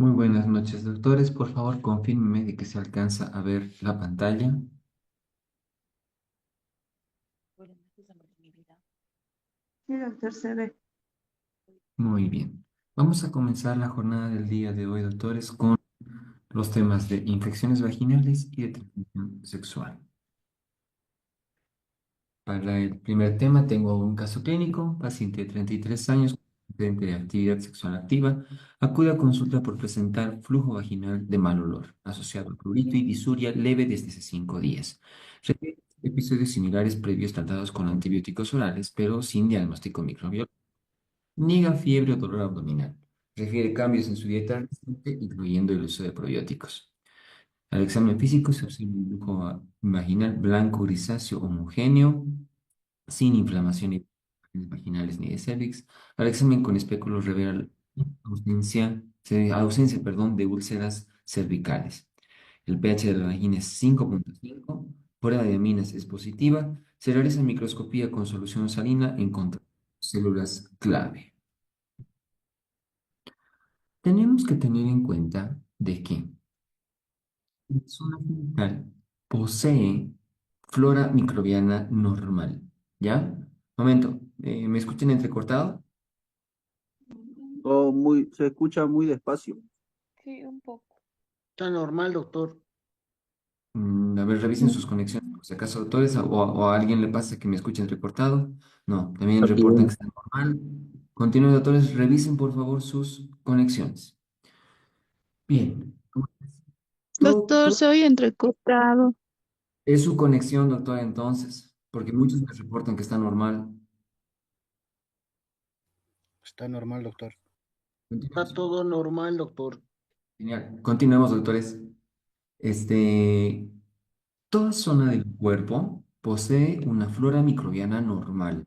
Muy buenas noches, doctores. Por favor, confírmeme de que se alcanza a ver la pantalla. Buenas noches, amor de mi vida. Sí, doctor, se ve. Muy bien. Vamos a comenzar la jornada del día de hoy, doctores, con los temas de infecciones vaginales y de transmisión sexual. Para el primer tema tengo un caso clínico, paciente de 33 años, de actividad sexual activa, acude a consulta por presentar flujo vaginal de mal olor, asociado a prurito y disuria leve desde hace 5 días. Refiere episodios similares previos tratados con antibióticos orales, pero sin diagnóstico microbiológico. Niega fiebre o dolor abdominal. Refiere cambios en su dieta reciente, incluyendo el uso de probióticos. Al examen físico se observa un flujo vaginal blanco grisáceo homogéneo, sin inflamación y vaginales ni de cervix. Al examen con espéculos revela ausencia, perdón, de úlceras cervicales. El pH de la vagina es 5,5. Prueba de aminas es positiva. Se realiza microscopía con solución salina en contra de células clave. Tenemos que tener en cuenta de que la zona genital posee flora microbiana normal. ¿Ya? Momento, ¿me escuchan entrecortado? Se escucha muy despacio. Sí, un poco. Está normal, doctor. A ver, revisen sus conexiones, por si acaso, doctores, o a alguien le pasa que me escuchen recortado. No, también Está reportan que bien. está normal. Continúen, doctores, revisen por favor sus conexiones. Bien, Doctor, todo se oye entrecortado. es su conexión, doctora, entonces, porque muchos me reportan que está normal. Está normal, doctor. Está Continuemos. todo normal, doctor. Genial. Continuemos, doctores. Este, Toda zona del cuerpo posee una flora microbiana normal,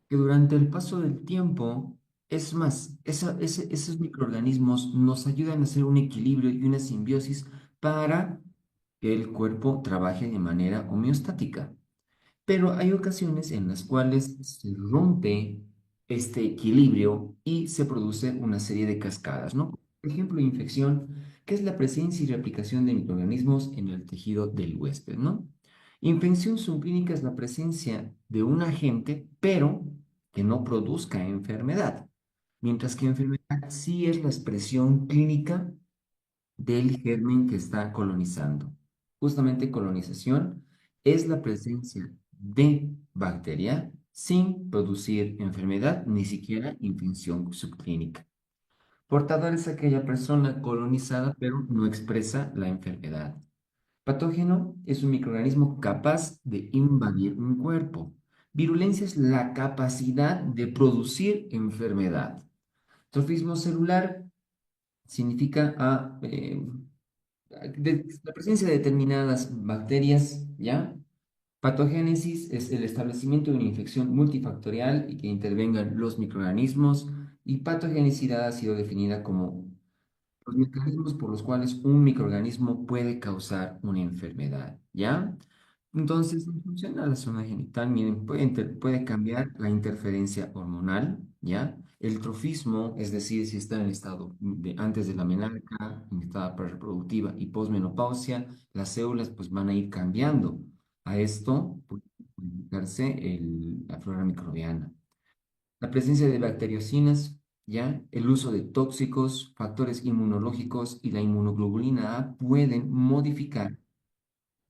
que durante el paso del tiempo, es más, esos microorganismos nos ayudan a hacer un equilibrio y una simbiosis para que el cuerpo trabaje de manera homeostática. Pero hay ocasiones en las cuales se rompe este equilibrio y se produce una serie de cascadas, ¿no? Por ejemplo, infección, que es la presencia y replicación de microorganismos en el tejido del huésped, ¿no? Infección subclínica es la presencia de un agente, pero que no produzca enfermedad, mientras que enfermedad sí es la expresión clínica del germen que está colonizando. Justamente colonización es la presencia de bacteria sin producir enfermedad, ni siquiera infección subclínica. Portador es aquella persona colonizada pero no expresa la enfermedad. Patógeno es un microorganismo capaz de invadir un cuerpo. Virulencia es la capacidad de producir enfermedad. Trofismo celular significa la presencia de determinadas bacterias, ¿ya? Patogénesis es el establecimiento de una infección multifactorial y que intervengan los microorganismos. Y patogenicidad ha sido definida como los mecanismos por los cuales un microorganismo puede causar una enfermedad, ¿ya? Entonces, en función a la zona genital, miren, puede cambiar la interferencia hormonal, ¿ya? El trofismo, es decir, si está en estado de antes de la menarca, en etapa reproductiva y posmenopausia, las células pues van a ir cambiando. A esto puede modificarse la flora microbiana. La presencia de bacteriocinas, ¿ya? El uso de tóxicos, factores inmunológicos y la inmunoglobulina A pueden modificar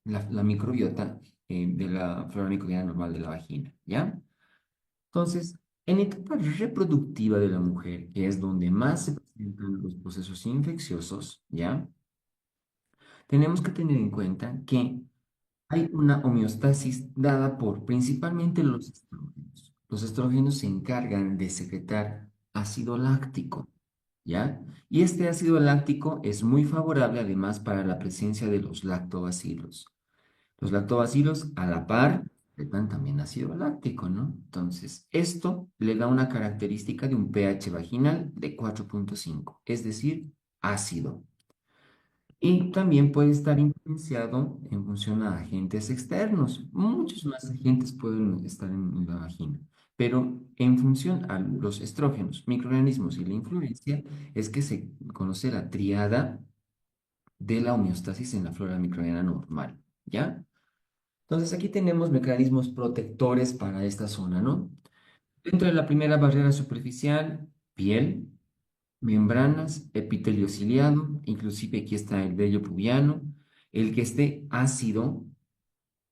la microbiota de la flora microbiana normal de la vagina, ¿ya? Entonces, en etapa reproductiva de la mujer, que es donde más se presentan los procesos infecciosos, ¿ya? Tenemos que tener en cuenta que hay una homeostasis dada por principalmente los estrógenos. Los estrógenos se encargan de secretar ácido láctico, ¿ya? Y este ácido láctico es muy favorable además para la presencia de los lactobacilos. Los lactobacilos a la par secretan también ácido láctico, ¿no? Entonces, esto le da una característica de un pH vaginal de 4,5, es decir, ácido. Y también puede estar influenciado en función a agentes externos. Muchos más agentes pueden estar en la vagina, pero en función a los estrógenos, microorganismos y la influencia, es que se conoce la triada de la homeostasis en la flora microbiana normal, ¿ya? Entonces aquí tenemos mecanismos protectores para esta zona, ¿no? Dentro de la primera barrera superficial, piel, membranas, epitelio ciliado, inclusive aquí está el vello pubiano, el que esté ácido,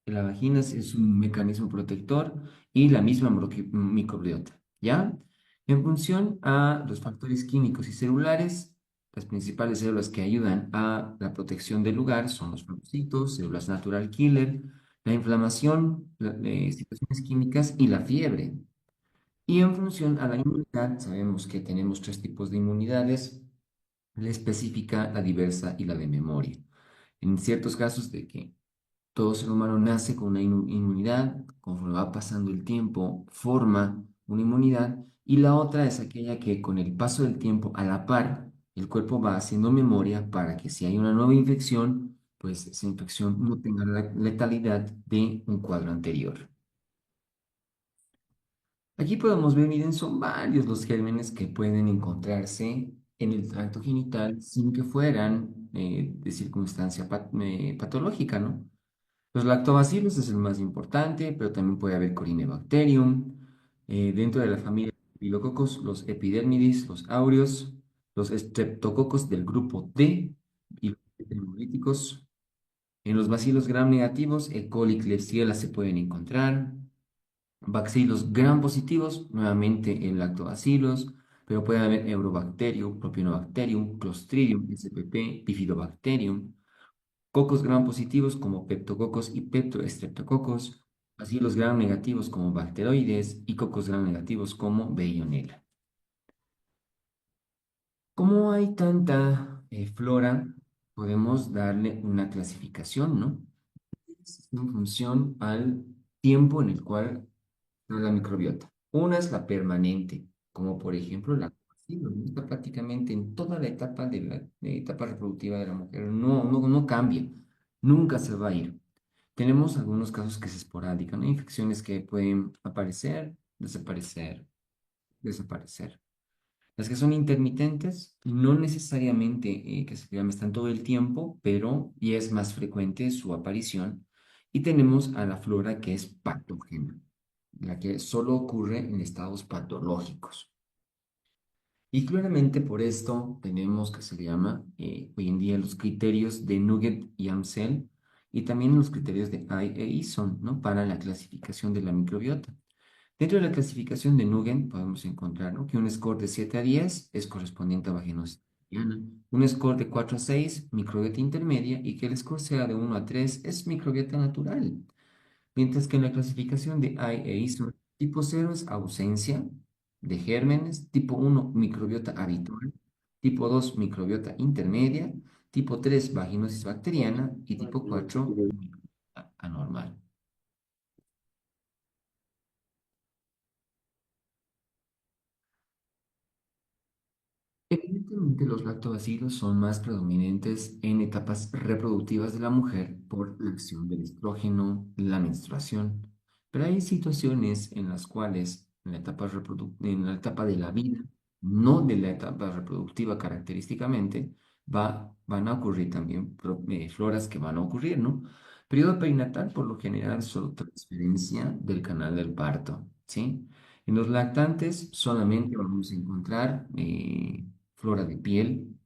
la vagina es un mecanismo protector y la misma microbiota, ¿ya? En función a los factores químicos y celulares, las principales células que ayudan a la protección del lugar son los fagocitos, células natural killer, la inflamación, situaciones químicas y la fiebre. Y en función a la inmunidad, sabemos que tenemos tres tipos de inmunidades, la específica, la diversa y la de memoria. En ciertos casos de que todo ser humano nace con una inmunidad, conforme va pasando el tiempo, forma una inmunidad, y la otra es aquella que con el paso del tiempo, a la par, el cuerpo va haciendo memoria para que si hay una nueva infección, pues esa infección no tenga la letalidad de un cuadro anterior. Aquí podemos ver, miren, son varios los gérmenes que pueden encontrarse en el tracto genital sin que fueran de circunstancia patológica, ¿no? Los lactobacilos es el más importante, pero también puede haber Corynebacterium. Dentro de la familia Staphylococcus, los Epidermidis, los áureos, los Streptococos del grupo D y los hemolíticos. En los bacilos gram negativos, E. coli y Klebsiella se pueden encontrar. Bacilos gram positivos, nuevamente el lactobacilos, pero puede haber Eurobacterium, Propionobacterium, Clostridium, SPP, Bifidobacterium. Cocos gram positivos como Peptococos y Peptostreptococos, así los gram negativos como bacteroides y cocos gram negativos como Veillonella. Como hay tanta flora, podemos darle una clasificación, ¿no? En función al tiempo en el cual está la microbiota. Una es la permanente, como por ejemplo la lactobacillus, ¿no? Está prácticamente en toda la etapa de la etapa reproductiva de la mujer. No cambia, nunca se va a ir. Tenemos algunos casos que es esporádica, ¿no? Infecciones que pueden aparecer, desaparecer, desaparecer. Las que son intermitentes, no necesariamente que se están todo el tiempo, pero ya es más frecuente su aparición. Y tenemos a la flora que es patógena, la que solo ocurre en estados patológicos. Y claramente por esto tenemos que se llama hoy en día los criterios de Nugget y Amsel y también los criterios de I e Eason, ¿no? Para la clasificación de la microbiota. Dentro de la clasificación de Nugent podemos encontrar, ¿no? Que un score de 7 a 10 es correspondiente a vaginosis bacteriana, un score de 4 a 6 microbiota intermedia y que el score sea de 1 a 3 es microbiota natural. Mientras que en la clasificación de I e ISO, tipo 0 es ausencia de gérmenes, tipo 1 microbiota habitual, tipo 2 microbiota intermedia, tipo 3 vaginosis bacteriana y tipo 4 microbiota anormal. Evidentemente, los lactobacilos son más predominantes en etapas reproductivas de la mujer por la acción del estrógeno, la menstruación, pero hay situaciones en las cuales en la etapa de la vida, no de la etapa reproductiva característicamente, van a ocurrir también floras que van a ocurrir, ¿no? Periodo perinatal, por lo general, solo transferencia del canal del parto, ¿sí? En los lactantes solamente vamos a encontrar flora de piel.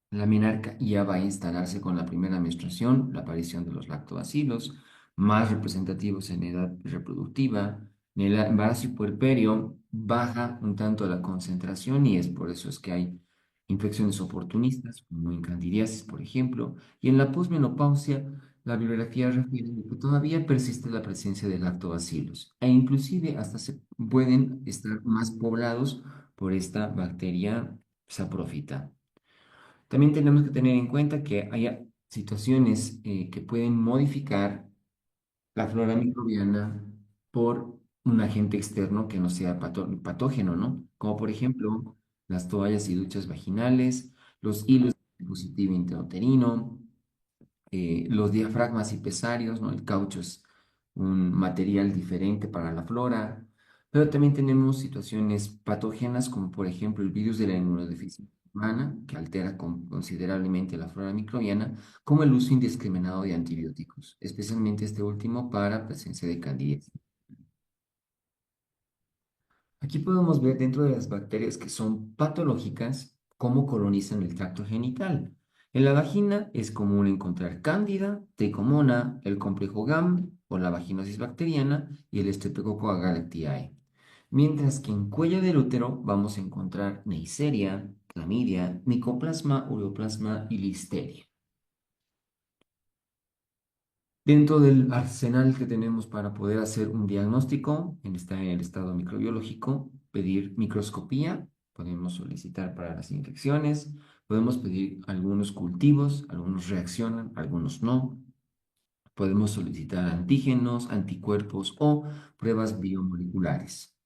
La menarca ya va a instalarse con la primera menstruación, la aparición de los lactobacilos, más representativos en edad reproductiva. En el embarazo y puerperio baja un tanto la concentración y es por eso es que hay infecciones oportunistas, como en candidiasis, por ejemplo. Y en la posmenopausia, la bibliografía refiere que todavía persiste la presencia de lactobacilos e inclusive hasta se pueden estar más poblados por esta bacteria saprófita. También tenemos que tener en cuenta que hay situaciones que pueden modificar la flora microbiana por un agente externo que no sea patógeno, ¿no? Como por ejemplo las toallas y duchas vaginales, los hilos de dispositivo intrauterino, los diafragmas y pesarios, ¿no? El caucho es un material diferente para la flora, Pero también tenemos situaciones patógenas como por ejemplo el virus de la inmunodeficiencia humana, que altera considerablemente la flora microbiana, como el uso indiscriminado de antibióticos, especialmente este último para presencia de candidiasis. Aquí podemos ver dentro de las bacterias que son patológicas cómo colonizan el tracto genital. En la vagina es común encontrar cándida, tricomona, el complejo GAM o la vaginosis bacteriana y el Streptococcus agalactiae. Mientras que en cuello del útero vamos a encontrar Neisseria, clamidia, micoplasma, ureoplasma y listeria. Dentro del arsenal que tenemos para poder hacer un diagnóstico, está en el estado microbiológico, pedir microscopía, podemos solicitar para las infecciones, podemos pedir algunos cultivos, algunos reaccionan, algunos no, podemos solicitar antígenos, anticuerpos o pruebas biomoleculares.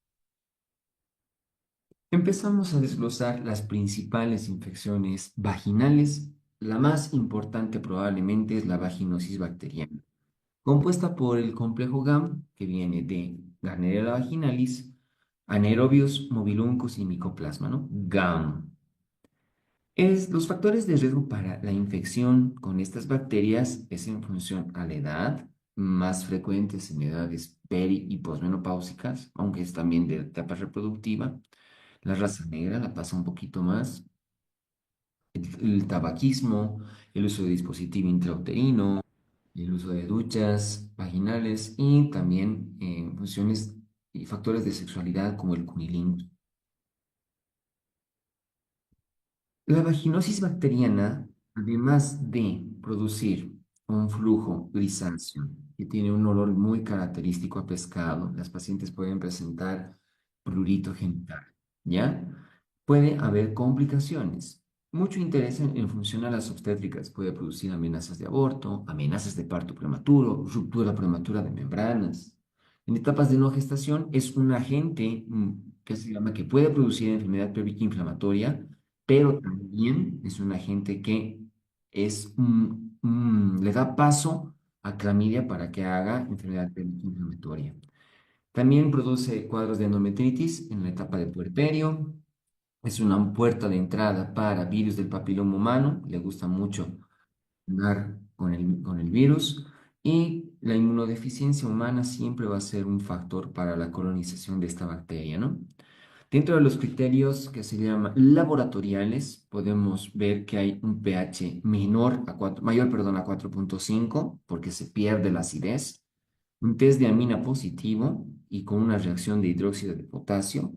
Empezamos a desglosar las principales infecciones vaginales. La más importante probablemente es la vaginosis bacteriana, compuesta por el complejo GAM, que viene de Gardnerella vaginalis, anaerobios, mobiluncos y micoplasma, ¿no? GAM. Los factores de riesgo para la infección con estas bacterias es en función a la edad, más frecuentes en edades peri y posmenopáusicas, aunque es también de etapa reproductiva. La raza negra la pasa un poquito más. El tabaquismo, el uso de dispositivo intrauterino, el uso de duchas vaginales y también funciones y factores de sexualidad como el cunilingus. La vaginosis bacteriana, además de producir un flujo grisáceo que tiene un olor muy característico a pescado, las pacientes pueden presentar prurito genital, ¿ya? Puede haber complicaciones. Mucho interés en función a las obstétricas. Puede producir amenazas de aborto, amenazas de parto prematuro, ruptura prematura de membranas. En etapas de no gestación es un agente que se llama que puede producir enfermedad pélvica inflamatoria, pero también es un agente que le da paso a clamidia para que haga enfermedad pélvica inflamatoria. También produce cuadros de endometritis en la etapa de puerperio. Es una puerta de entrada para virus del papiloma humano. Le gusta mucho andar con el virus. Y la inmunodeficiencia humana siempre va a ser un factor para la colonización de esta bacteria, ¿no? Dentro de los criterios que se llaman laboratoriales, podemos ver que hay un pH mayor, perdón, a 4,5 porque se pierde la acidez, un test de amina positivo y con una reacción de hidróxido de potasio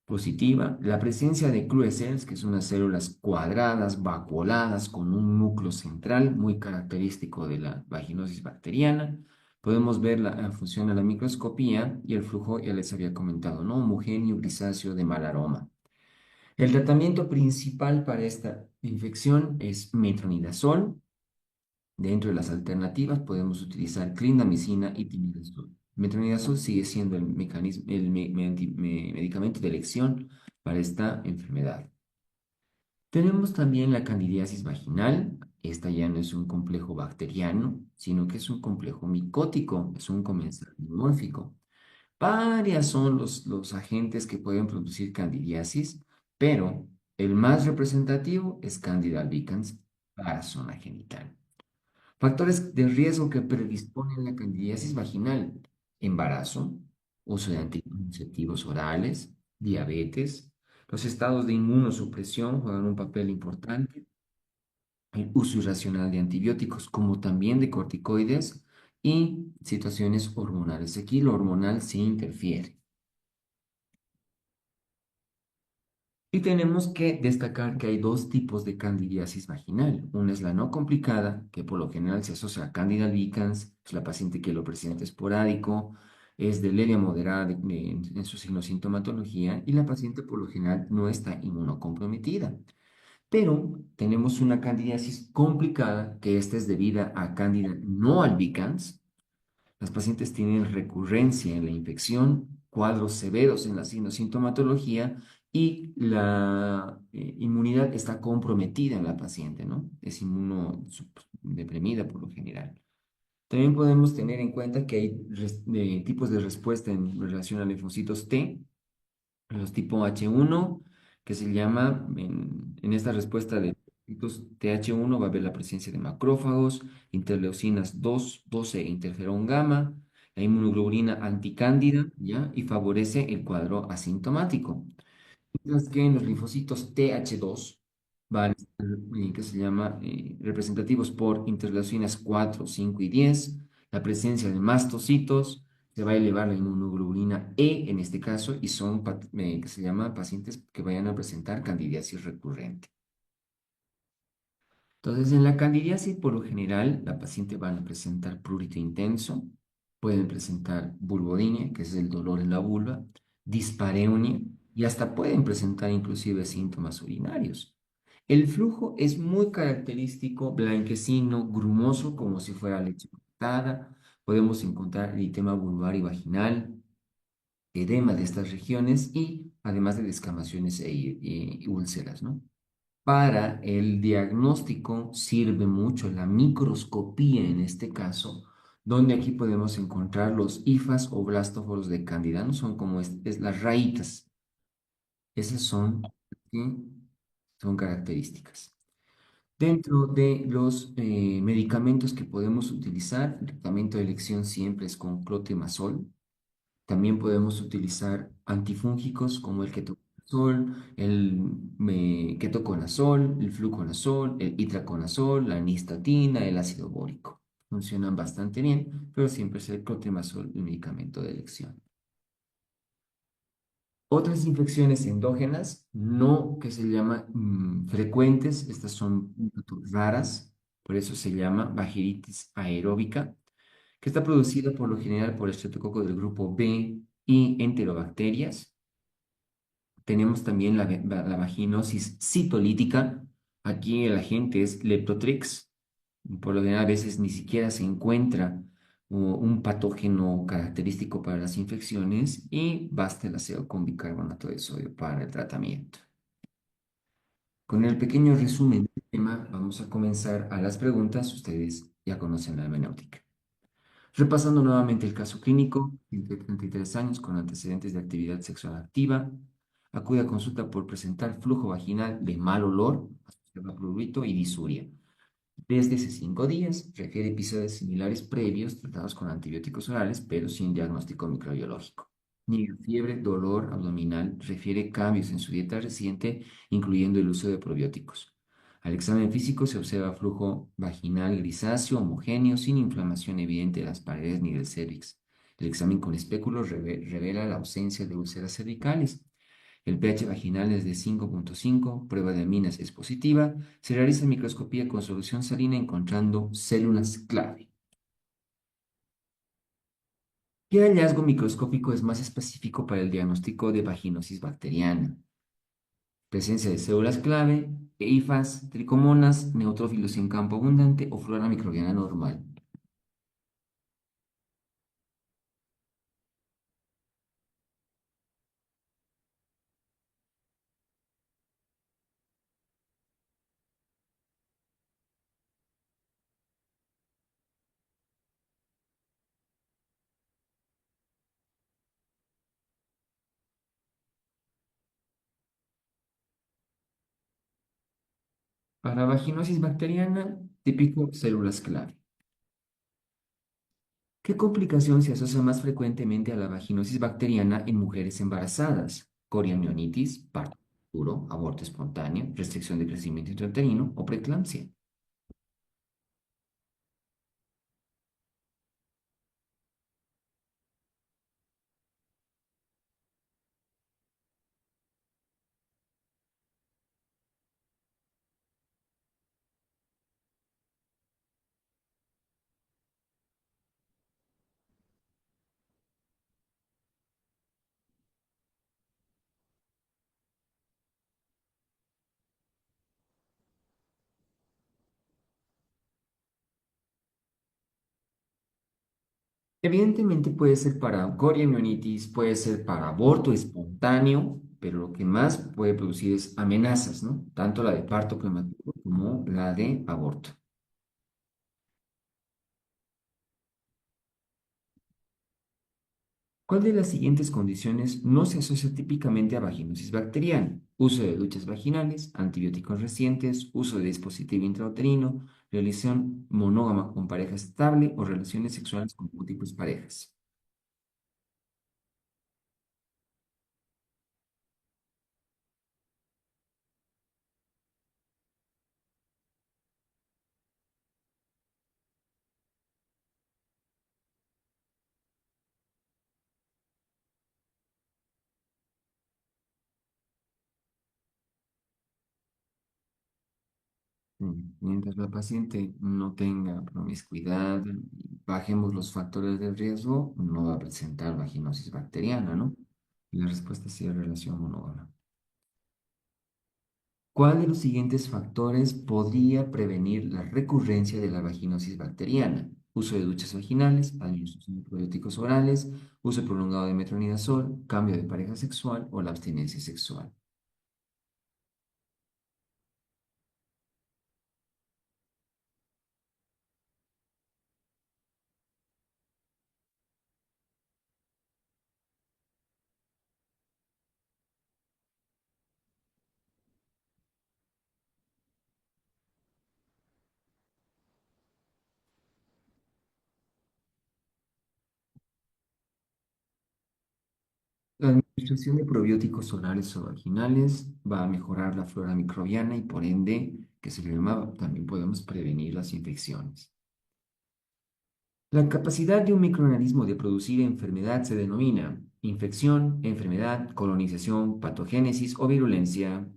positiva, la presencia de Clue cells, que son unas células cuadradas, vacuoladas, con un núcleo central muy característico de la vaginosis bacteriana. Podemos ver la función a la microscopía y el flujo, ya les había comentado, ¿no? Homogéneo, grisáceo, de mal aroma. El tratamiento principal para esta infección es metronidazol. Dentro de las alternativas podemos utilizar clindamicina y timidazol. Metronidazol sigue siendo el mecanismo, medicamento de elección para esta enfermedad. Tenemos también la candidiasis vaginal. Esta ya no es un complejo bacteriano, sino que es un complejo micótico, es un comensal dimórfico. Varias son los agentes que pueden producir candidiasis, pero el más representativo es Candida albicans para zona genital. Factores de riesgo que predisponen a la candidiasis vaginal: embarazo, uso de anticonceptivos orales, diabetes, los estados de inmunosupresión juegan un papel importante, el uso irracional de antibióticos, como también de corticoides y situaciones hormonales. Aquí lo hormonal sí interfiere. Y tenemos que destacar que hay dos tipos de candidiasis vaginal. Una es la no complicada, que por lo general se asocia a Candida albicans, es la paciente que lo presenta esporádico, es de leve a moderada en su sintomatología y la paciente por lo general no está inmunocomprometida. Pero tenemos una candidiasis complicada, que esta es debida a Candida no albicans. Las pacientes tienen recurrencia en la infección, cuadros severos en la sintomatología y la inmunidad está comprometida en la paciente, ¿no? Es inmunodeprimida por lo general. También podemos tener en cuenta que hay tipos de respuesta en relación a linfocitos T, los tipo H1, que se llama, en esta respuesta de linfocitos TH1 va a haber la presencia de macrófagos, interleucinas 2, 12 e interferón gamma, la inmunoglobulina anticándida, ¿ya? Y favorece el cuadro asintomático. Mientras que en los linfocitos TH2 van a estar, que se llama representativos por interleucinas 4, 5 y 10, la presencia de mastocitos, se va a elevar la inmunoglobulina E en este caso, y son que se llama pacientes que vayan a presentar candidiasis recurrente. Entonces, en la candidiasis, por lo general, la paciente va a presentar prurito intenso, pueden presentar vulvodinia, que es el dolor en la vulva, dispareunia, y hasta pueden presentar inclusive síntomas urinarios. El flujo es muy característico, blanquecino, grumoso, como si fuera leche cortada. Podemos encontrar eritema vulvar y vaginal, edema de estas regiones y además de descamaciones y úlceras, ¿no? Para el diagnóstico sirve mucho la microscopía en este caso, donde aquí podemos encontrar los hifas o blastóforos de Candida, no son como las rayitas. Esas ¿sí? Son características. Dentro de los medicamentos que podemos utilizar, el tratamiento de elección siempre es con clotemazol. También podemos utilizar antifúngicos como el ketoconazol, el ketoconazol, el fluconazol, el itraconazol, la nistatina, el ácido bórico. Funcionan bastante bien, pero siempre es el clotrimazol el medicamento de elección. Otras infecciones endógenas, no que se llaman frecuentes, estas son raras, por eso se llama vaginitis aeróbica, que está producida por lo general por estreptococo del grupo B y enterobacterias. Tenemos también la vaginosis citolítica. Aquí el agente es Leptotrix. Por lo general a veces ni siquiera se encuentra un patógeno característico para las infecciones y basta el aseo con bicarbonato de sodio para el tratamiento. Con el pequeño resumen del tema, vamos a comenzar a las preguntas. Ustedes ya conocen la hermenéutica. Repasando nuevamente el caso clínico, de 33 años con antecedentes de actividad sexual activa, acude a consulta por presentar flujo vaginal de mal olor, asociado a prurito y disuria. Desde hace 5 días, refiere episodios similares previos tratados con antibióticos orales, pero sin diagnóstico microbiológico. Niega fiebre, dolor abdominal, refiere cambios en su dieta reciente, incluyendo el uso de probióticos. Al examen físico se observa flujo vaginal grisáceo, homogéneo, sin inflamación evidente de las paredes ni del cérvix. El examen con espéculos revela la ausencia de úlceras cervicales. El pH vaginal es de 5.5, prueba de aminas es positiva. Se realiza microscopía con solución salina encontrando células clave. ¿Qué hallazgo microscópico es más específico para el diagnóstico de vaginosis bacteriana? Presencia de células clave, hifas, tricomonas, neutrófilos en campo abundante o flora microbiana normal. Para vaginosis bacteriana, típico células clave. ¿Qué complicación se asocia más frecuentemente a la vaginosis bacteriana en mujeres embarazadas? Coriamnionitis, parto duro, aborto espontáneo, restricción de crecimiento intrauterino o preeclampsia. Evidentemente puede ser para coriamnionitis, puede ser para aborto espontáneo, pero lo que más puede producir es amenazas, ¿no? Tanto la de parto prematuro como la de aborto. ¿Cuál de las siguientes condiciones no se asocia típicamente a vaginosis bacteriana? Uso de duchas vaginales, antibióticos recientes, uso de dispositivo intrauterino, relación monógama con pareja estable o relaciones sexuales con múltiples parejas. Mientras la paciente no tenga promiscuidad, bajemos los factores de riesgo, no va a presentar vaginosis bacteriana, ¿no? Y la respuesta sí es relación monógama. ¿Cuál de los siguientes factores podría prevenir la recurrencia de la vaginosis bacteriana? Uso de duchas vaginales, administración de probióticos orales, uso prolongado de metronidazol, cambio de pareja sexual o la abstinencia sexual. La administración de probióticos orales o vaginales va a mejorar la flora microbiana y por ende, que se le llama, también podemos prevenir las infecciones. La capacidad de un microorganismo de producir enfermedad se denomina infección, enfermedad, colonización, patogénesis o virulencia.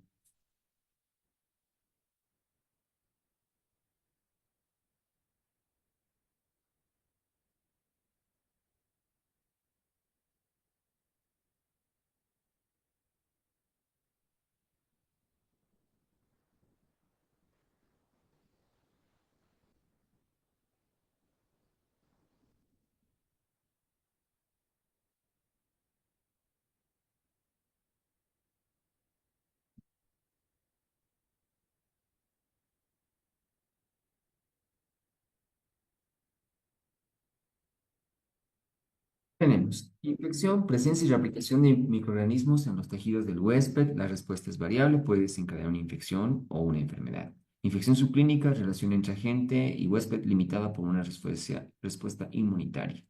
Tenemos infección, presencia y replicación de microorganismos en los tejidos del huésped. La respuesta es variable, puede desencadenar una infección o una enfermedad. Infección subclínica, relación entre agente y huésped limitada por una respuesta inmunitaria.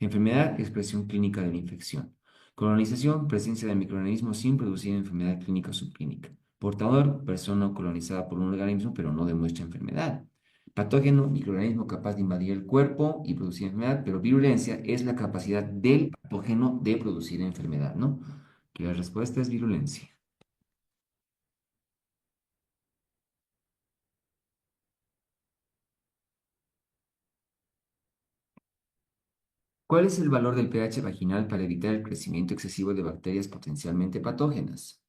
Enfermedad, expresión clínica de la infección. Colonización, presencia de microorganismos sin producir enfermedad clínica o subclínica. Portador, persona colonizada por un organismo pero no demuestra enfermedad. Patógeno, microorganismo capaz de invadir el cuerpo y producir enfermedad, pero virulencia es la capacidad del patógeno de producir enfermedad, ¿no? Que la respuesta es virulencia. ¿Cuál es el valor del pH vaginal para evitar el crecimiento excesivo de bacterias potencialmente patógenas?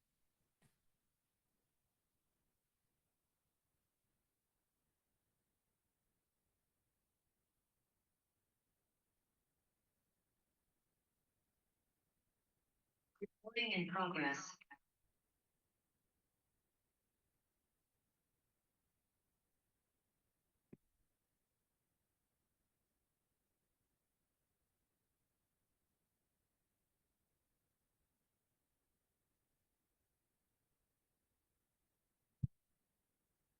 Recording in progress.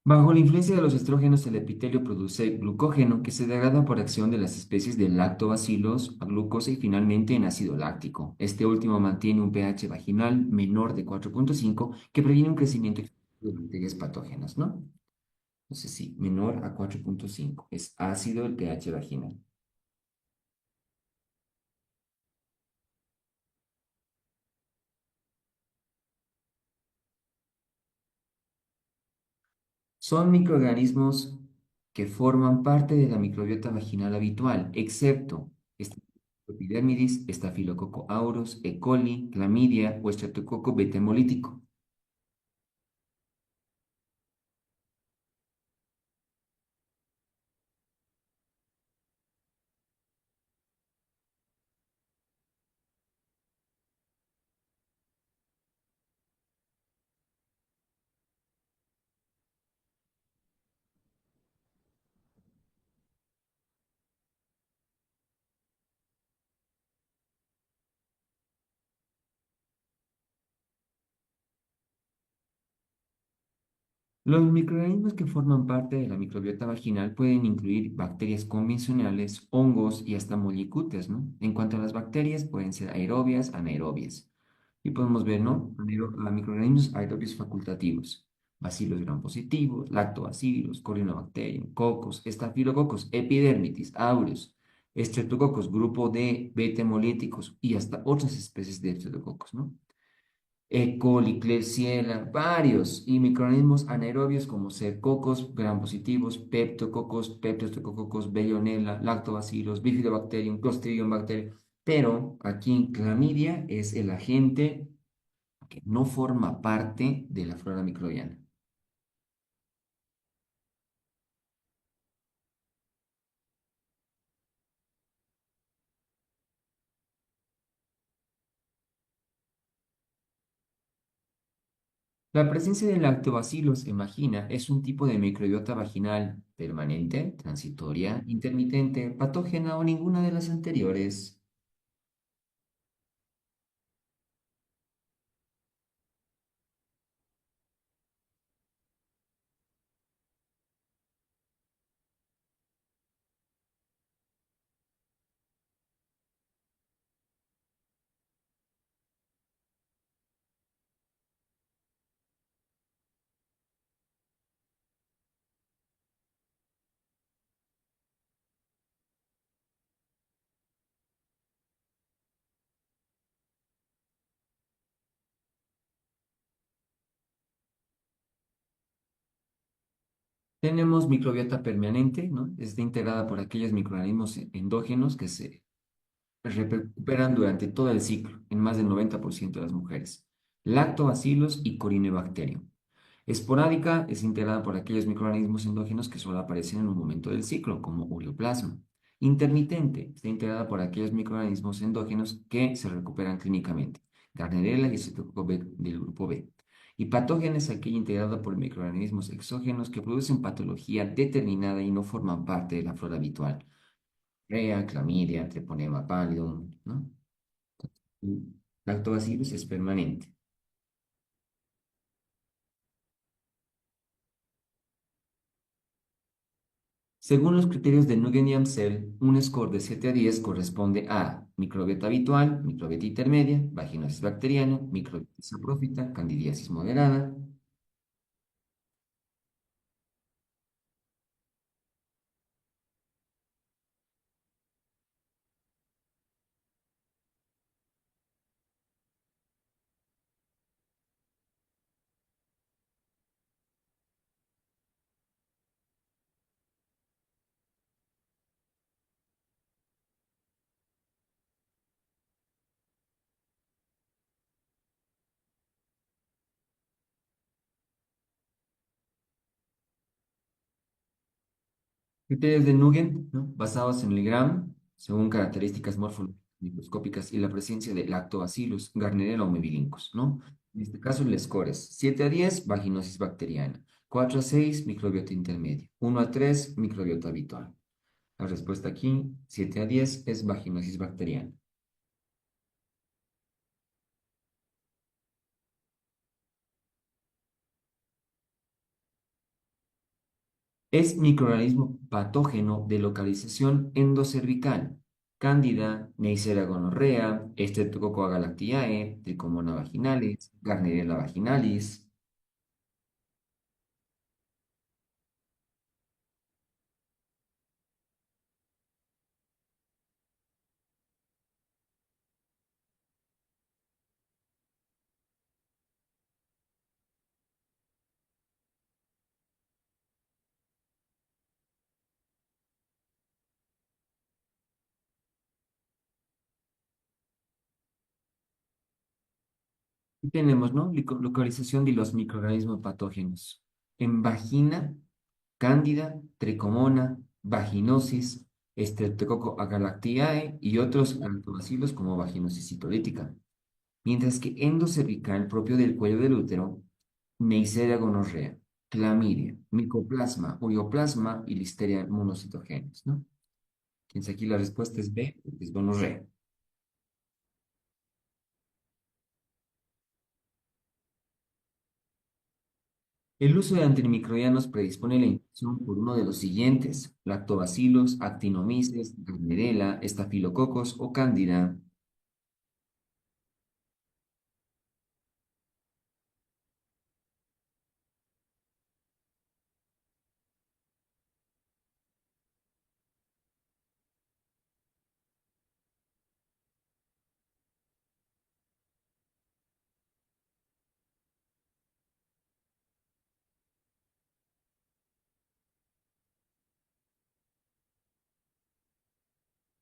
Bajo la influencia de los estrógenos, el epitelio produce glucógeno que se degrada por acción de las especies de lactobacilos a glucosa y finalmente en ácido láctico. Este último mantiene un pH vaginal menor de 4,5 que previene un crecimiento excesivo de bacterias patógenas, ¿no? Entonces sí, menor a 4,5. Es ácido el pH vaginal. Son microorganismos que forman parte de la microbiota vaginal habitual, excepto Epidermidis, Staphylococcus aureus, E. coli, clamidia o Streptococcus beta hemolítico. Los microorganismos que forman parte de la microbiota vaginal pueden incluir bacterias convencionales, hongos y hasta molicutes, ¿no? En cuanto a las bacterias, pueden ser aerobias, anaerobias. Y podemos ver, ¿no? A microorganismos aerobios facultativos, bacilos gram positivos, lactobacillus, corynebacterium, cocos, estafilococos, epidermitis, aureus, streptococcus, grupo de beta hemolíticos y hasta otras especies de streptococos, ¿no? E. coli, Klebsiella, varios, y microorganismos anaerobios como cercocos, gram positivos, peptococos, peptostreptococos, Bellonella, lactobacillus, bifidobacterium, Clostridium bacterium, pero aquí clamidia es el agente que no forma parte de la flora microbiana. La presencia de lactobacillus en vagina es un tipo de microbiota vaginal permanente, transitoria, intermitente, patógena o ninguna de las anteriores. Tenemos microbiota permanente, ¿no? Está integrada por aquellos microorganismos endógenos que se recuperan durante todo el ciclo, en más del 90% de las mujeres. Lactobacillus y Corynebacterium. Esporádica es integrada por aquellos microorganismos endógenos que solo aparecen en un momento del ciclo, como ureoplasma. Intermitente está integrada por aquellos microorganismos endógenos que se recuperan clínicamente. Gardnerella y Streptococcus del grupo B. Y patógena es aquella integrada por microorganismos exógenos que producen patología determinada y no forman parte de la flora habitual. Rea, clamidia, treponema pallidum, ¿no? Y lactobacillus es permanente. Según los criterios de Nugent y Amsel, un score de 7 a 10 corresponde a microbiota habitual, microbiota intermedia, vaginosis bacteriana, microbiota saprófita, candidiasis moderada. Criterios de Nugent, ¿no? Basados en el Gram, según características morfológicas microscópicas y la presencia de Lactobacillus, Gardnerella o Mevillincus, ¿no? En este caso el score es 7 a 10, vaginosis bacteriana; 4 a 6, microbiota intermedia; 1 a 3, microbiota habitual. La respuesta aquí, 7 a 10, es vaginosis bacteriana. Es microorganismo patógeno de localización endocervical. Cándida, Neisseria gonorrea, Streptococcus agalactiae, Trichomona vaginalis, Gardnerella vaginalis. Y tenemos, ¿no? Localización de los microorganismos patógenos. En vagina, Cándida, Tricomona, vaginosis, Streptococcus agalactiae y otros lactobacilos como vaginosis citolítica. Mientras que endocervical, propio del cuello del útero, Neisseria gonorrea, clamidia, micoplasma, ureoplasma y listeria monocitogenes, ¿no? Entonces aquí la respuesta es B, es gonorrea. El uso de antimicrobianos predispone la infección por uno de los siguientes: lactobacilos, actinomyces, gardnerella, estafilococos o cándida.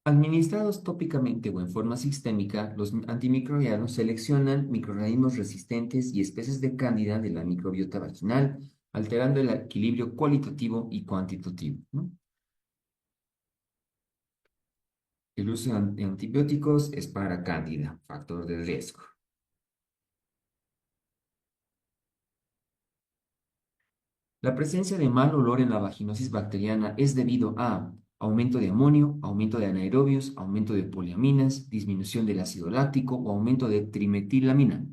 Administrados tópicamente o en forma sistémica, los antimicrobianos seleccionan microorganismos resistentes y especies de cándida de la microbiota vaginal, alterando el equilibrio cualitativo y cuantitativo, ¿no? El uso de antibióticos es para cándida, factor de riesgo. La presencia de mal olor en la vaginosis bacteriana es debido a aumento de amonio, aumento de anaerobios, aumento de poliaminas, disminución del ácido láctico o aumento de trimetilamina.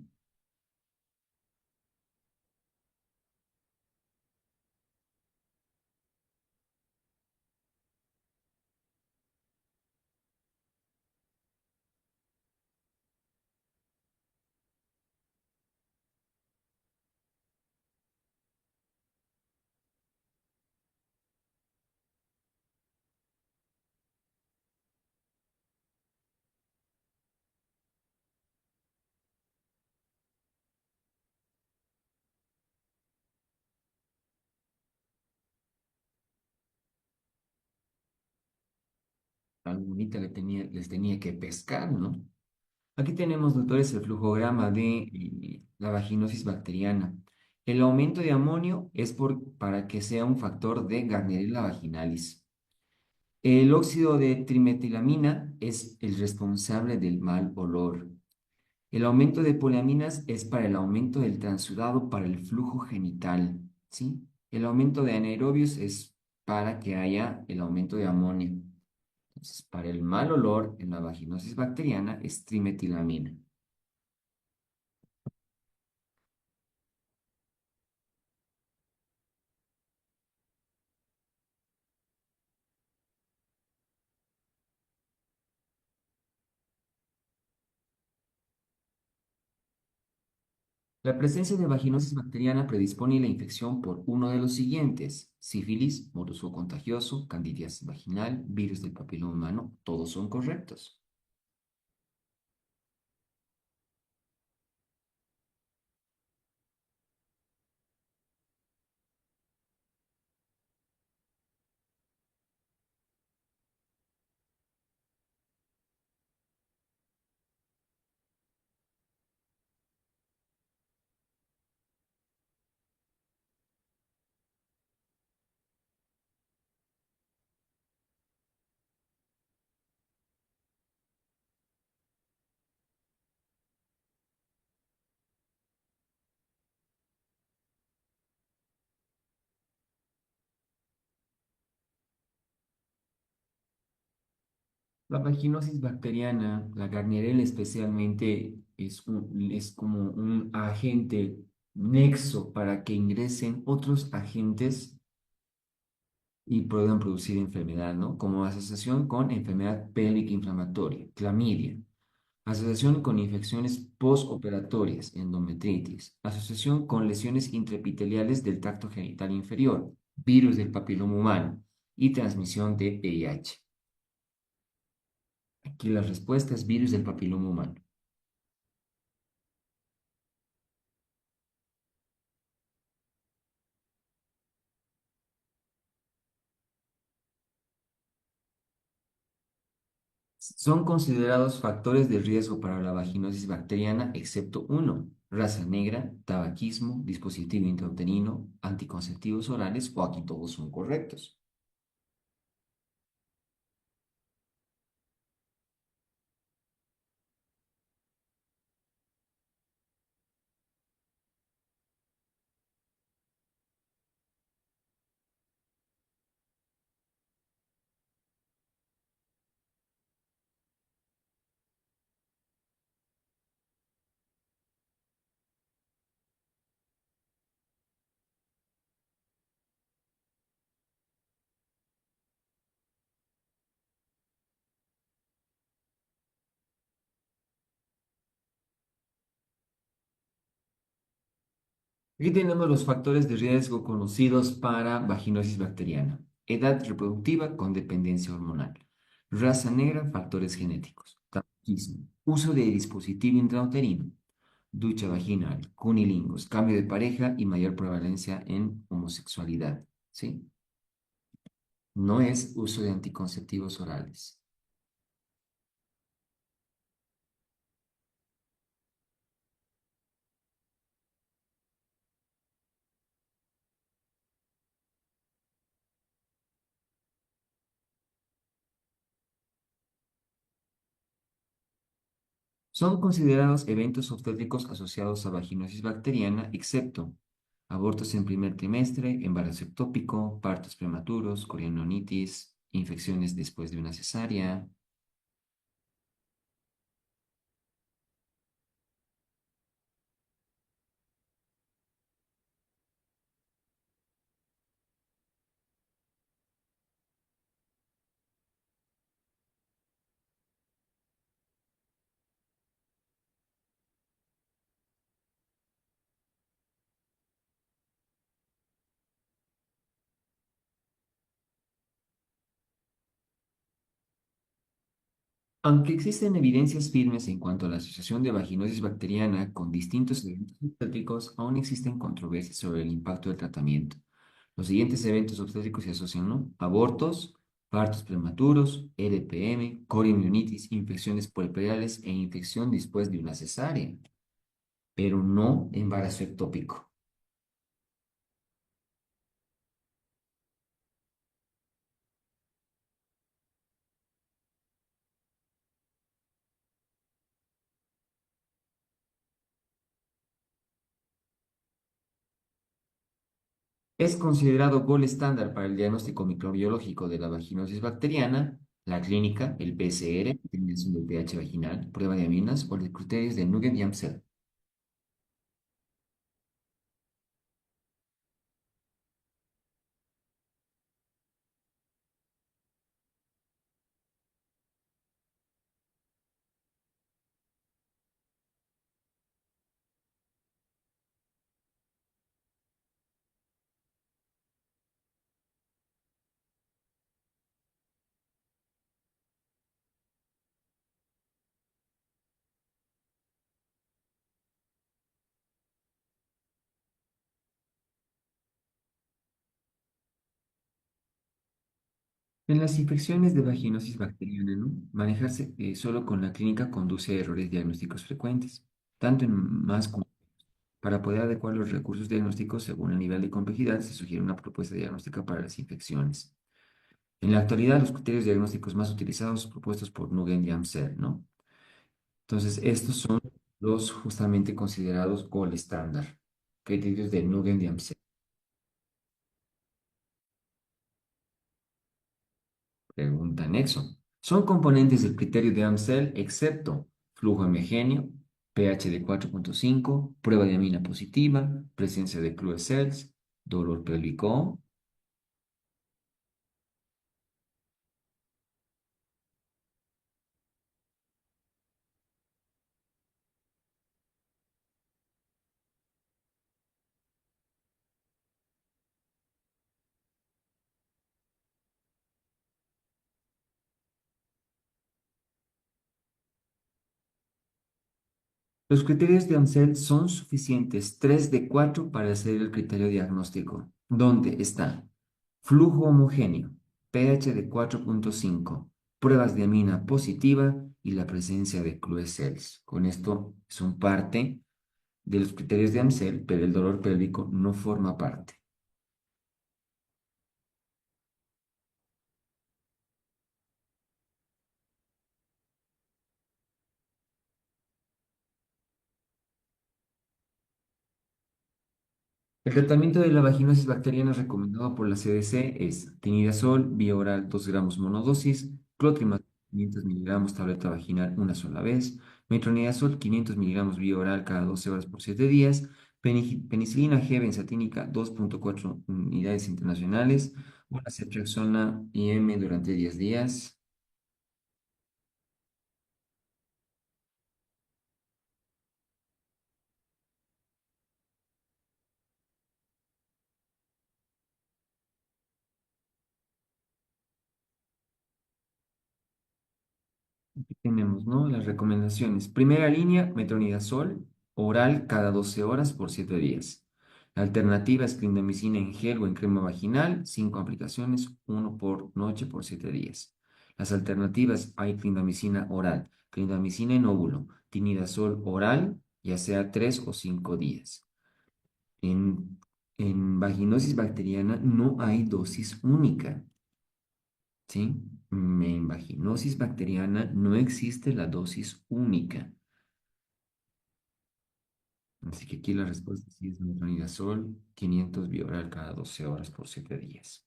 La lunita les tenía que pescar, ¿no? Aquí tenemos, doctores, el flujograma de la vaginosis bacteriana. El aumento de amonio es para que sea un factor de Gardnerella vaginalis. El óxido de trimetilamina es el responsable del mal olor. El aumento de poliaminas es para el aumento del transudado para el flujo genital, ¿sí? El aumento de anaerobios es para que haya el aumento de amonio. Entonces, para el mal olor en la vaginosis bacteriana es trimetilamina. La presencia de vaginosis bacteriana predispone a la infección por uno de los siguientes: sífilis, molusco contagioso, candidiasis vaginal, virus del papiloma humano. Todos son correctos. La vaginosis bacteriana, la Gardnerella especialmente, es como un agente nexo para que ingresen otros agentes y puedan producir enfermedad, ¿no? Como asociación con enfermedad pélvica inflamatoria, clamidia, asociación con infecciones postoperatorias, endometritis, asociación con lesiones intraepiteliales del tracto genital inferior, virus del papiloma humano y transmisión de VIH. Aquí la respuesta es virus del papiloma humano. Son considerados factores de riesgo para la vaginosis bacteriana, excepto uno: raza negra, tabaquismo, dispositivo intrauterino, anticonceptivos orales, o aquí todos son correctos. Aquí tenemos los factores de riesgo conocidos para vaginosis bacteriana. Edad reproductiva con dependencia hormonal. Raza negra, factores genéticos. Tabaquismo. Uso de dispositivo intrauterino. Ducha vaginal, cunilingos, cambio de pareja y mayor prevalencia en homosexualidad. ¿Sí? No es uso de anticonceptivos orales. Son considerados eventos obstétricos asociados a vaginosis bacteriana, excepto abortos en primer trimestre, embarazo ectópico, partos prematuros, corionitis, infecciones después de una cesárea. Aunque existen evidencias firmes en cuanto a la asociación de vaginosis bacteriana con distintos eventos obstétricos, aún existen controversias sobre el impacto del tratamiento. Los siguientes eventos obstétricos se asocian, ¿no? Abortos, partos prematuros, LPM, coriomionitis, infecciones puerperales e infección después de una cesárea, pero no embarazo ectópico. Es considerado gold estándar para el diagnóstico microbiológico de la vaginosis bacteriana, la clínica, el PCR, determinación del pH vaginal, prueba de aminas o los criterios de Nugent-Yamsel. En las infecciones de vaginosis bacteriana, ¿no? Manejarse solo con la clínica conduce a errores diagnósticos frecuentes, tanto en más como para poder adecuar los recursos diagnósticos según el nivel de complejidad, se sugiere una propuesta diagnóstica para las infecciones. En la actualidad, los criterios diagnósticos más utilizados propuestos por Nugent y Amsel, ¿no? Entonces, estos son los justamente considerados gold estándar, criterios de Nugent y Amsel. Pregunta anexo. Son componentes del criterio de Amsel excepto flujo homogéneo, pH de 4,5, prueba de amina positiva, presencia de Clue cells, dolor pélvico. Los criterios de Amsel son suficientes, 3 de 4 para hacer el criterio diagnóstico, donde está flujo homogéneo, pH de 4,5, pruebas de amina positiva y la presencia de Clue cells. Con esto son parte de los criterios de Amsel, pero el dolor pélvico no forma parte. El tratamiento de la vaginosis bacteriana recomendado por la CDC es tinidazol, vía oral 2 gramos monodosis, clotrimazol 500 miligramos tableta vaginal una sola vez, metronidazol 500 miligramos vía oral cada 12 horas por 7 días, penicilina G benzatínica 2,4 unidades internacionales, una ceftriaxona IM durante 10 días. Aquí tenemos, ¿no? Las recomendaciones. Primera línea, metronidazol, oral cada 12 horas por 7 días. La alternativa es clindamicina en gel o en crema vaginal, 5 aplicaciones, uno por noche por 7 días. Las alternativas hay clindamicina oral, clindamicina en óvulo, tinidazol oral, ya sea 3 o 5 días. En, en vaginosis bacteriana no hay dosis única. ¿Sí? En vaginosis bacteriana no existe la dosis única. Así que aquí la respuesta sí es metronidazol, 500 bioral cada 12 horas por 7 días.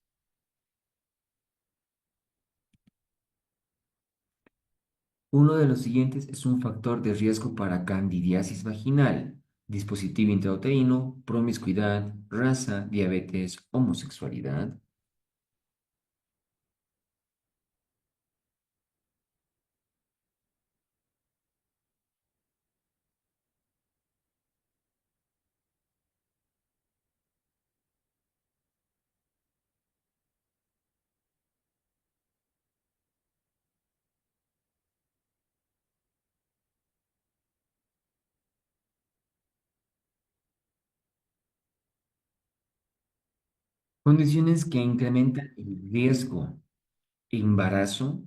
Uno de los siguientes es un factor de riesgo para candidiasis vaginal: dispositivo intrauterino, promiscuidad, raza, diabetes, homosexualidad. Condiciones que incrementan el riesgo: embarazo,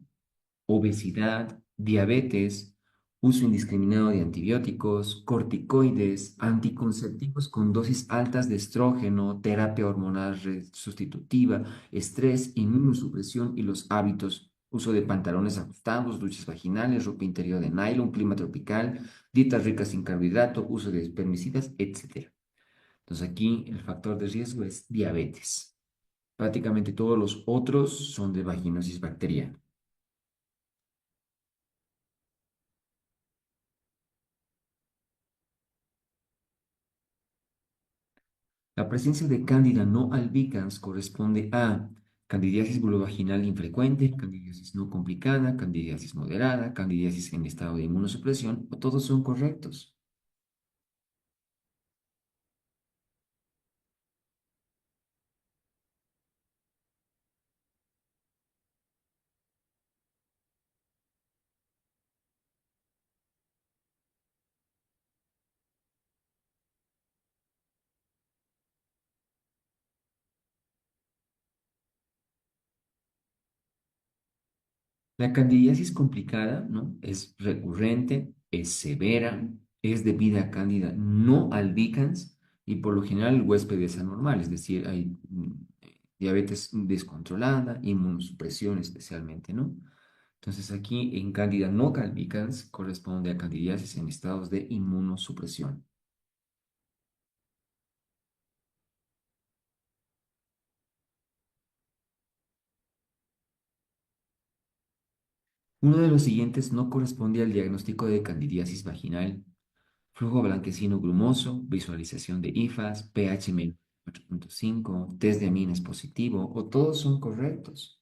obesidad, diabetes, uso indiscriminado de antibióticos, corticoides, anticonceptivos con dosis altas de estrógeno, terapia hormonal sustitutiva, estrés, inmunosupresión y los hábitos: uso de pantalones ajustados, duchas vaginales, ropa interior de nylon, clima tropical, dietas ricas en carbohidrato, uso de espermicidas, etc. Entonces aquí el factor de riesgo es diabetes. Prácticamente todos los otros son de vaginosis bacteriana. La presencia de Cándida no albicans corresponde a candidiasis vulvovaginal infrecuente, candidiasis no complicada, candidiasis moderada, candidiasis en estado de inmunosupresión, o todos son correctos. La candidiasis complicada, ¿no? Es recurrente, es severa, es debida a cándida no albicans y por lo general el huésped es anormal, es decir, hay diabetes descontrolada, inmunosupresión especialmente, ¿no? Entonces aquí en cándida no albicans corresponde a candidiasis en estados de inmunosupresión. Uno de los siguientes no corresponde al diagnóstico de candidiasis vaginal: flujo blanquecino grumoso, visualización de IFAS, pH menor de 4.5, test de aminas positivo, o todos son correctos.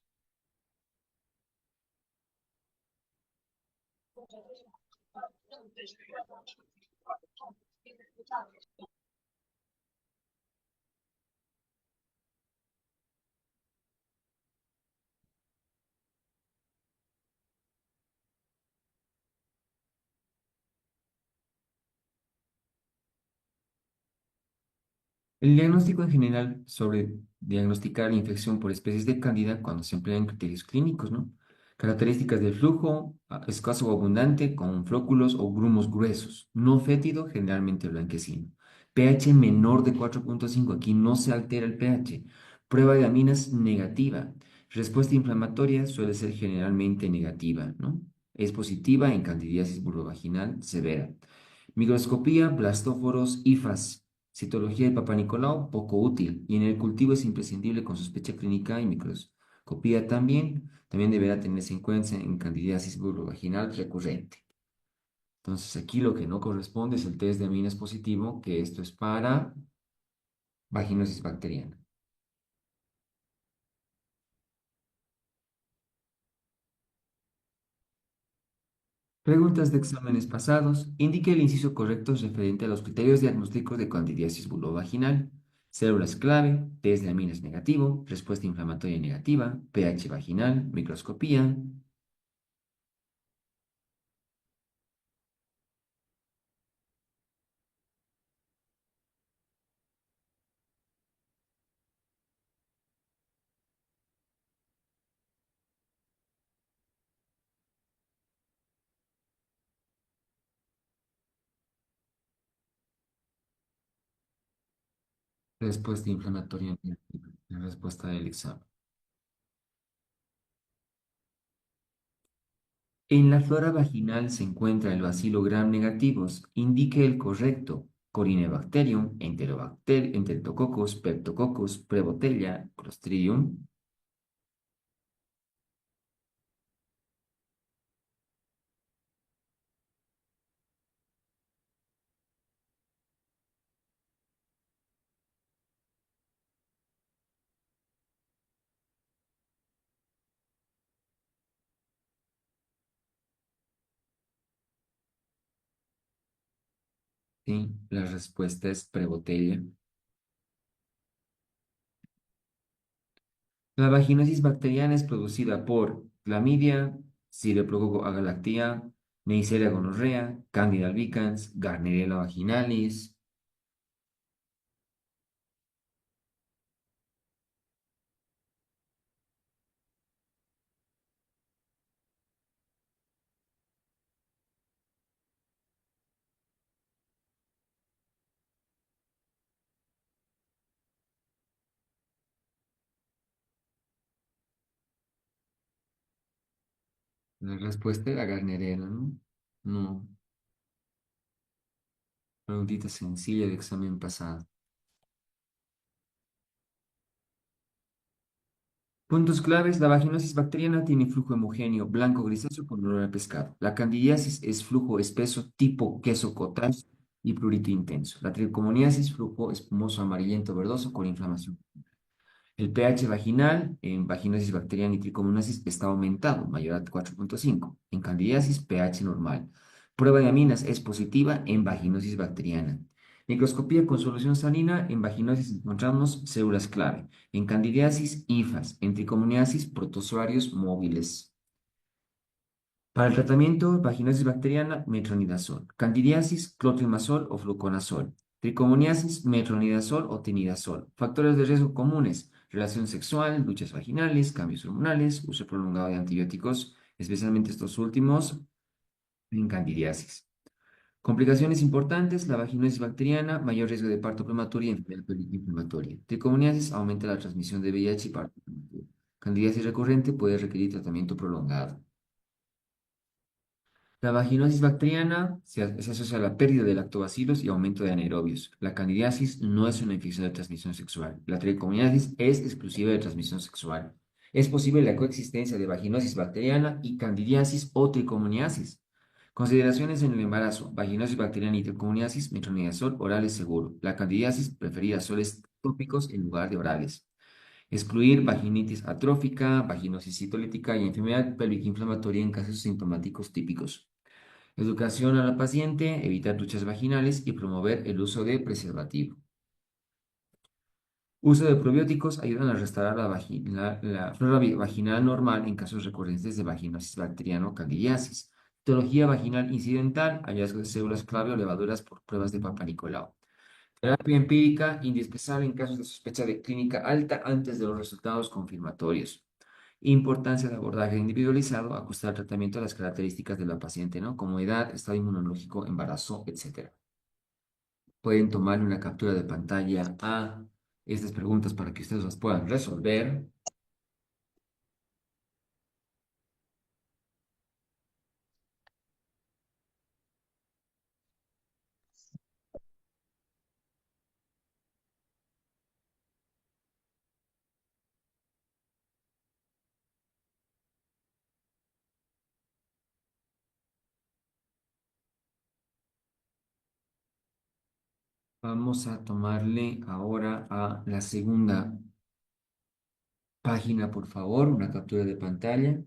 El diagnóstico en general sobre diagnosticar la infección por especies de cándida cuando se emplean criterios clínicos, ¿no? Características del flujo: escaso o abundante, con flóculos o grumos gruesos, no fétido, generalmente blanquecino. pH menor de 4.5, aquí no se altera el pH. Prueba de aminas negativa. Respuesta inflamatoria suele ser generalmente negativa, ¿no? Es positiva en candidiasis vulvovaginal severa. Microscopía, blastóforos, IFAS. Citología de Papa Nicolau, poco útil. Y en el cultivo es imprescindible con sospecha clínica y microscopía también. También deberá tenerse en cuenta en candidiasis vulvovaginal recurrente. Entonces aquí lo que no corresponde es el test de aminas positivo, que esto es para vaginosis bacteriana. Preguntas de exámenes pasados. Indique el inciso correcto referente a los criterios diagnósticos de candidiasis vulvovaginal. Células clave, test de aminas negativo, respuesta inflamatoria negativa, pH vaginal, microscopía. Respuesta inflamatoria en respuesta del examen. En la flora vaginal se encuentra el bacilo gram negativos. Indique el correcto. Corynebacterium, Enterococcus, Streptococcus, Prevotella, Clostridium. Sí, la respuesta es Prevotella. La vaginosis bacteriana es producida por clamidia, Staphylococcus agalactiae, Neisseria gonorrea, Candida albicans, Gardnerella vaginalis. La respuesta era Gardnerella, ¿no? No, preguntita sencilla de examen pasado. Puntos claves, la vaginosis bacteriana tiene flujo homogéneo blanco grisáceo con olor a pescado. La candidiasis es flujo espeso tipo queso cottage y prurito intenso. La tricomoniasis, flujo espumoso amarillento verdoso con inflamación. El pH vaginal en vaginosis bacteriana y tricomonasis está aumentado, mayor a 4,5. En candidiasis, pH normal. Prueba de aminas es positiva en vaginosis bacteriana. Microscopía con solución salina, en vaginosis encontramos células clave. En candidiasis, hifas. En tricomoniasis, protozoarios móviles. Para el tratamiento, vaginosis bacteriana, metronidazol. Candidiasis, clotrimazol o fluconazol. Tricomoniasis, metronidazol o tinidazol. Factores de riesgo comunes: relación sexual, luchas vaginales, cambios hormonales, uso prolongado de antibióticos, especialmente estos últimos en candidiasis. Complicaciones importantes: la vaginosis bacteriana, mayor riesgo de parto prematuro y enfermedad pélvica inflamatoria. Tricomoniasis aumenta la transmisión de VIH y parto prematuro. Candidiasis recurrente puede requerir tratamiento prolongado. La vaginosis bacteriana se asocia a la pérdida de lactobacilos y aumento de anaerobios. La candidiasis no es una infección de transmisión sexual. La tricomonasis es exclusiva de transmisión sexual. Es posible la coexistencia de vaginosis bacteriana y candidiasis o tricomoniasis. Consideraciones en el embarazo: vaginosis bacteriana y tricomoniasis, metronidazol oral es seguro. La candidiasis preferida soles tópicos en lugar de orales. Excluir vaginitis atrófica, vaginosis citolítica y enfermedad pélvica inflamatoria en casos sintomáticos típicos. Educación a la paciente, evitar duchas vaginales y promover el uso de preservativo. Uso de probióticos ayudan a restaurar la flora vaginal normal en casos recurrentes de vaginosis bacteriana o candidiasis. Patología vaginal incidental, hallazgo de células clave o levaduras por pruebas de Papa Nicolau. Terapia empírica, indispensable en casos de sospecha de clínica alta antes de los resultados confirmatorios. Importancia de abordaje individualizado, ajustar el tratamiento a las características de la paciente, ¿no? Como edad, estado inmunológico, embarazo, etcétera. Pueden tomar una captura de pantalla a estas preguntas para que ustedes las puedan resolver. Vamos a tomarle ahora a la segunda página, por favor, una captura de pantalla.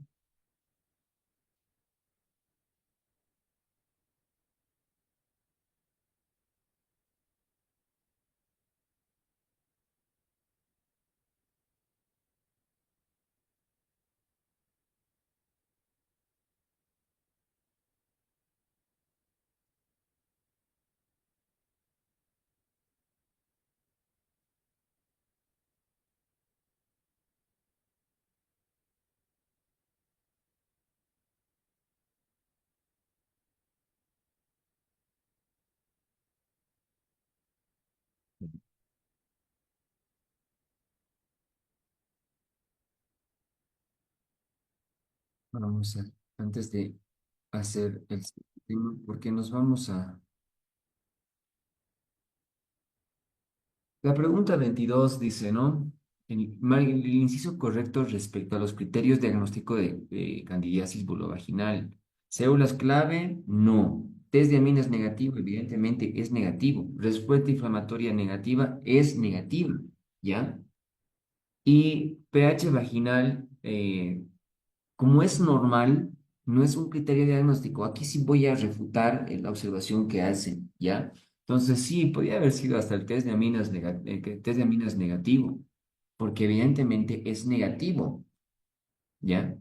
Vamos a, antes de hacer el tema, porque nos vamos a... La pregunta 22 dice, ¿no? El inciso correcto respecto a los criterios de diagnóstico de candidiasis vulvovaginal. ¿Células clave? No. Test de aminas negativo, evidentemente es negativo. Respuesta inflamatoria negativa es negativa, ¿ya? Y pH vaginal, como es normal, no es un criterio diagnóstico. Aquí sí voy a refutar la observación que hacen, ¿ya? Entonces sí, podría haber sido hasta el test de aminas, test de aminas negativo, porque evidentemente es negativo, ¿ya?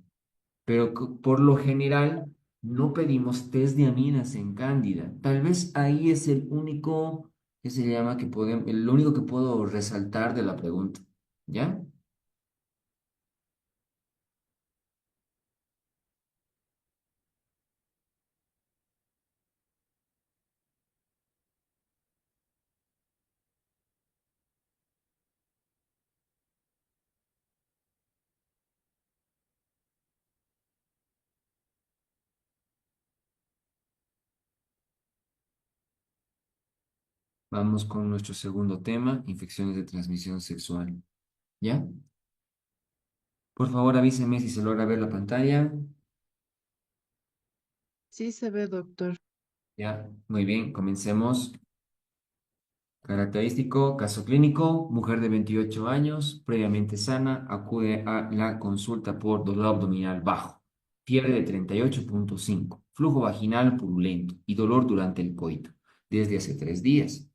Pero por lo general no pedimos test de aminas en Cándida. Tal vez ahí es el único que se llama que podemos, el único que puedo resaltar de la pregunta, ¿ya? Vamos con nuestro segundo tema, infecciones de transmisión sexual. ¿Ya? Por favor, avíseme si se logra ver la pantalla. Sí se ve, doctor. Ya, muy bien, comencemos. Característico, caso clínico, mujer de 28 años, previamente sana, acude a la consulta por dolor abdominal bajo, fiebre de 38,5, flujo vaginal purulento y dolor durante el coito, desde hace 3 días.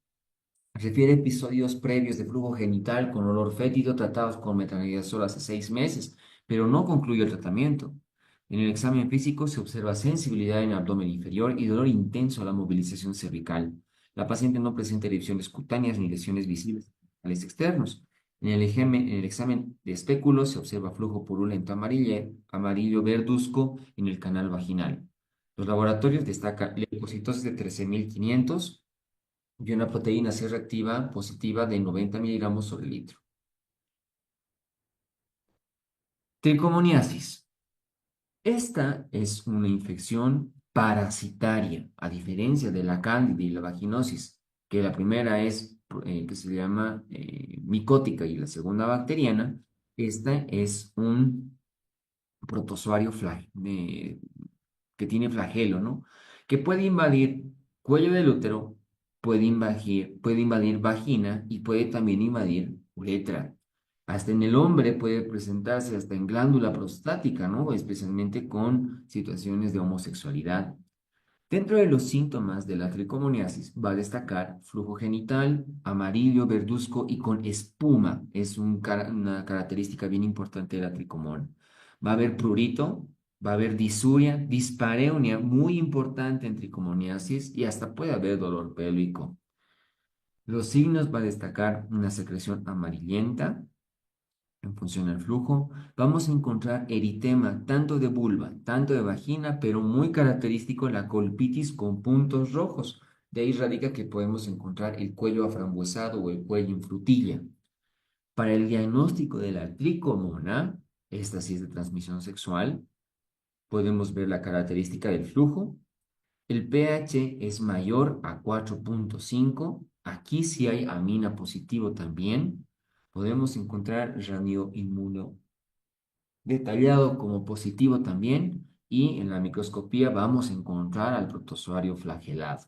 Refiere episodios previos de flujo genital con olor fétido tratados con metronidazol hace 6 meses, pero no concluyó el tratamiento. En el examen físico se observa sensibilidad en el abdomen inferior y dolor intenso a la movilización cervical. La paciente no presenta erupciones cutáneas ni lesiones visibles en los externos. En el examen de espéculos se observa flujo purulento amarillo verduzco en el canal vaginal. Los laboratorios destacan leucocitosis de 13.500 y una proteína C reactiva positiva de 90 miligramos sobre litro. Tricomoniasis. Esta es una infección parasitaria, a diferencia de la cándida y la vaginosis, que la primera es que se llama micótica y la segunda bacteriana. Esta es un protozoario que tiene flagelo, ¿no? Que puede invadir cuello del útero, puede invadir vagina y puede también invadir uretra. Hasta en el hombre puede presentarse hasta en glándula prostática, ¿no? Especialmente con situaciones de homosexualidad. Dentro de los síntomas de la tricomoniasis va a destacar flujo genital, amarillo, verduzco y con espuma. Es una característica bien importante de la tricomón. Va a haber prurito, va a haber disuria, dispareunia, muy importante en tricomoniasis y hasta puede haber dolor pélvico. Los signos va a destacar una secreción amarillenta, en función al flujo, vamos a encontrar eritema tanto de vulva, tanto de vagina, pero muy característico la colpitis con puntos rojos. De ahí radica que podemos encontrar el cuello aframbuesado o el cuello en frutilla. Para el diagnóstico de la tricomona, esta sí es de transmisión sexual, podemos ver la característica del flujo. El pH es mayor a 4,5. Aquí sí hay amina positivo también. Podemos encontrar radio inmuno detallado como positivo también, y en la microscopía vamos a encontrar al protozoario flagelado.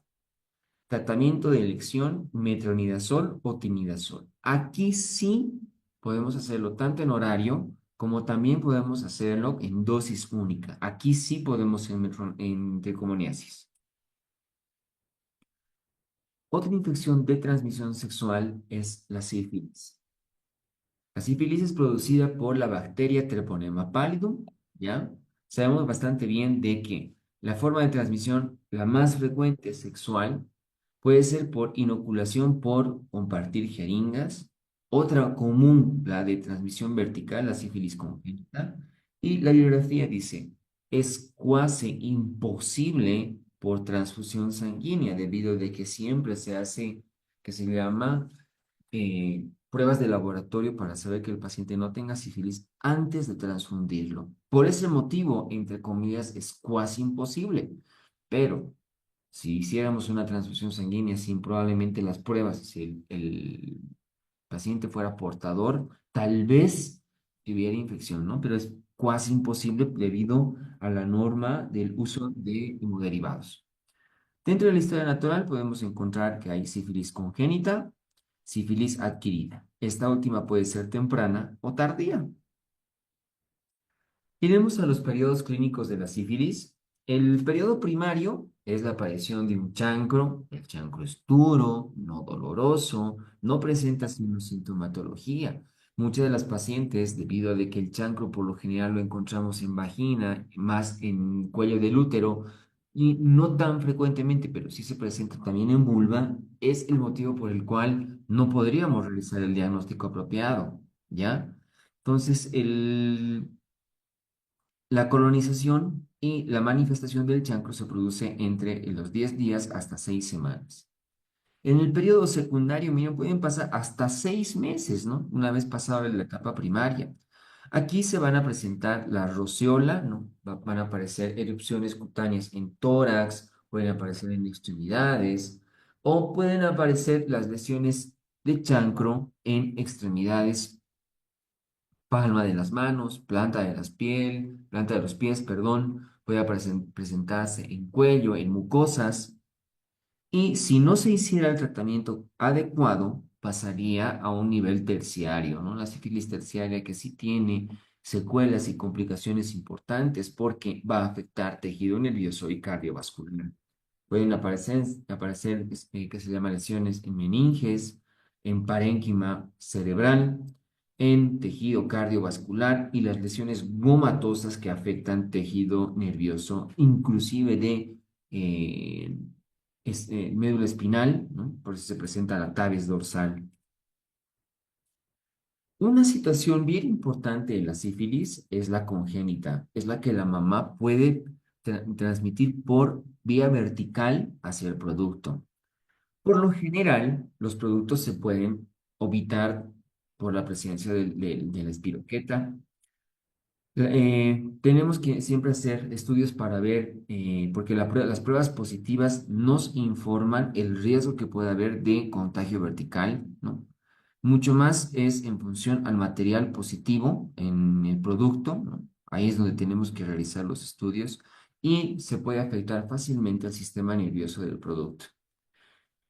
Tratamiento de elección, metronidazol o timidazol. Aquí sí podemos hacerlo tanto en horario como también podemos hacerlo en dosis única. Aquí sí podemos en tricomoniasis. Otra infección de transmisión sexual es la sífilis. La sífilis es producida por la bacteria Treponema pallidum, ¿ya? Sabemos bastante bien de que la forma de transmisión, la más frecuente sexual, puede ser por inoculación por compartir jeringas, otra común, la de transmisión vertical, la sífilis congénita, y la bibliografía dice, es cuasi imposible por transfusión sanguínea, debido a que siempre se hace, que se llama pruebas de laboratorio para saber que el paciente no tenga sífilis antes de transfundirlo. Por ese motivo, entre comillas, es cuasi imposible. Pero si hiciéramos una transfusión sanguínea sin probablemente las pruebas, si el paciente fuera portador, tal vez tuviera infección, ¿no? Pero es cuasi imposible debido a la norma del uso de hemoderivados. Dentro de la historia natural podemos encontrar que hay sífilis congénita, sífilis adquirida. Esta última puede ser temprana o tardía. Iremos a los periodos clínicos de la sífilis. El periodo primario es la aparición de un chancro. El chancro es duro, no doloroso, no presenta sintomatología. Muchas de las pacientes, debido a de que el chancro por lo general lo encontramos en vagina, más en cuello del útero, y no tan frecuentemente, pero sí se presenta también en vulva, es el motivo por el cual no podríamos realizar el diagnóstico apropiado, ¿ya? Entonces, la colonización y la manifestación del chancro se produce entre los 10 días hasta 6 semanas. En el periodo secundario, miren, pueden pasar hasta 6 meses, ¿no? Una vez pasada la etapa primaria. Aquí se van a presentar la roceola, ¿no? Van a aparecer erupciones cutáneas en tórax, pueden aparecer en extremidades, o pueden aparecer las lesiones de chancro en extremidades, palma de las manos, planta de los pies, perdón, puede presentarse en cuello, en mucosas, y si no se hiciera el tratamiento adecuado, pasaría a un nivel terciario, ¿no? La sífilis terciaria que sí tiene secuelas y complicaciones importantes porque va a afectar tejido nervioso y cardiovascular. Pueden aparecer que se llama lesiones en meninges, en parénquima cerebral, en tejido cardiovascular y las lesiones gomatosas que afectan tejido nervioso, inclusive de médula espinal, ¿no? Por eso se presenta la tabes dorsal. Una situación bien importante de la sífilis es la congénita, es la que la mamá puede transmitir por vía vertical hacia el producto. Por lo general, los productos se pueden evitar por la presencia de la espiroqueta. Tenemos que siempre hacer estudios para ver, porque las pruebas positivas nos informan el riesgo que puede haber de contagio vertical, ¿no? Mucho más es en función al material positivo en el producto, ¿no? Ahí es donde tenemos que realizar los estudios y se puede afectar fácilmente al sistema nervioso del producto.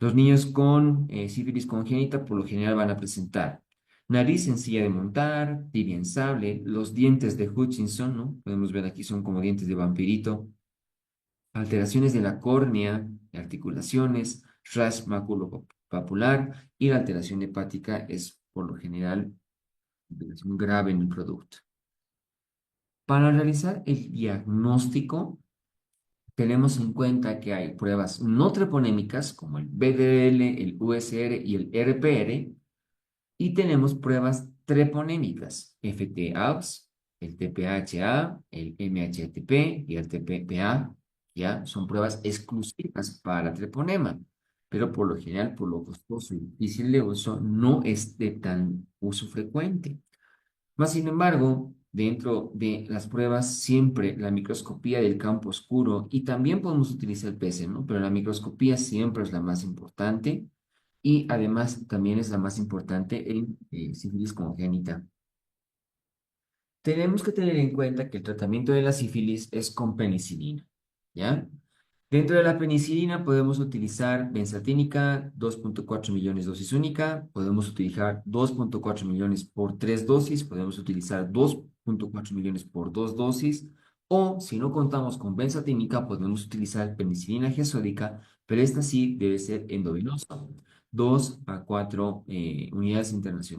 Los niños con sífilis congénita por lo general van a presentar nariz sencilla de montar, tibia en sable, los dientes de Hutchinson, ¿no? Podemos ver aquí son como dientes de vampirito, alteraciones de la córnea, articulaciones, rash maculopapular y la alteración hepática es por lo general alteración grave en el producto. Para realizar el diagnóstico, tenemos en cuenta que hay pruebas no treponémicas como el BDL, el USR y el RPR, y tenemos pruebas treponémicas, FT-ABS, el TPHA, el MHTP y el TPPA, ya son pruebas exclusivas para treponema, pero por lo general, por lo costoso y difícil de uso, no es de tan uso frecuente. Más sin embargo, dentro de las pruebas, siempre la microscopía del campo oscuro y también podemos utilizar el PC, ¿no? Pero la microscopía siempre es la más importante y además también es la más importante en sífilis congénita. Tenemos que tener en cuenta que el tratamiento de la sífilis es con penicilina, ¿ya? Dentro de la penicilina podemos utilizar benzatínica, 2,4 millones dosis única, podemos utilizar 2,4 millones por 3 dosis, podemos utilizar 2,4 millones por 2 dosis, o si no contamos con benzatínica, podemos utilizar penicilina gesódica, pero esta sí debe ser endovenosa, 2 a 4 unidades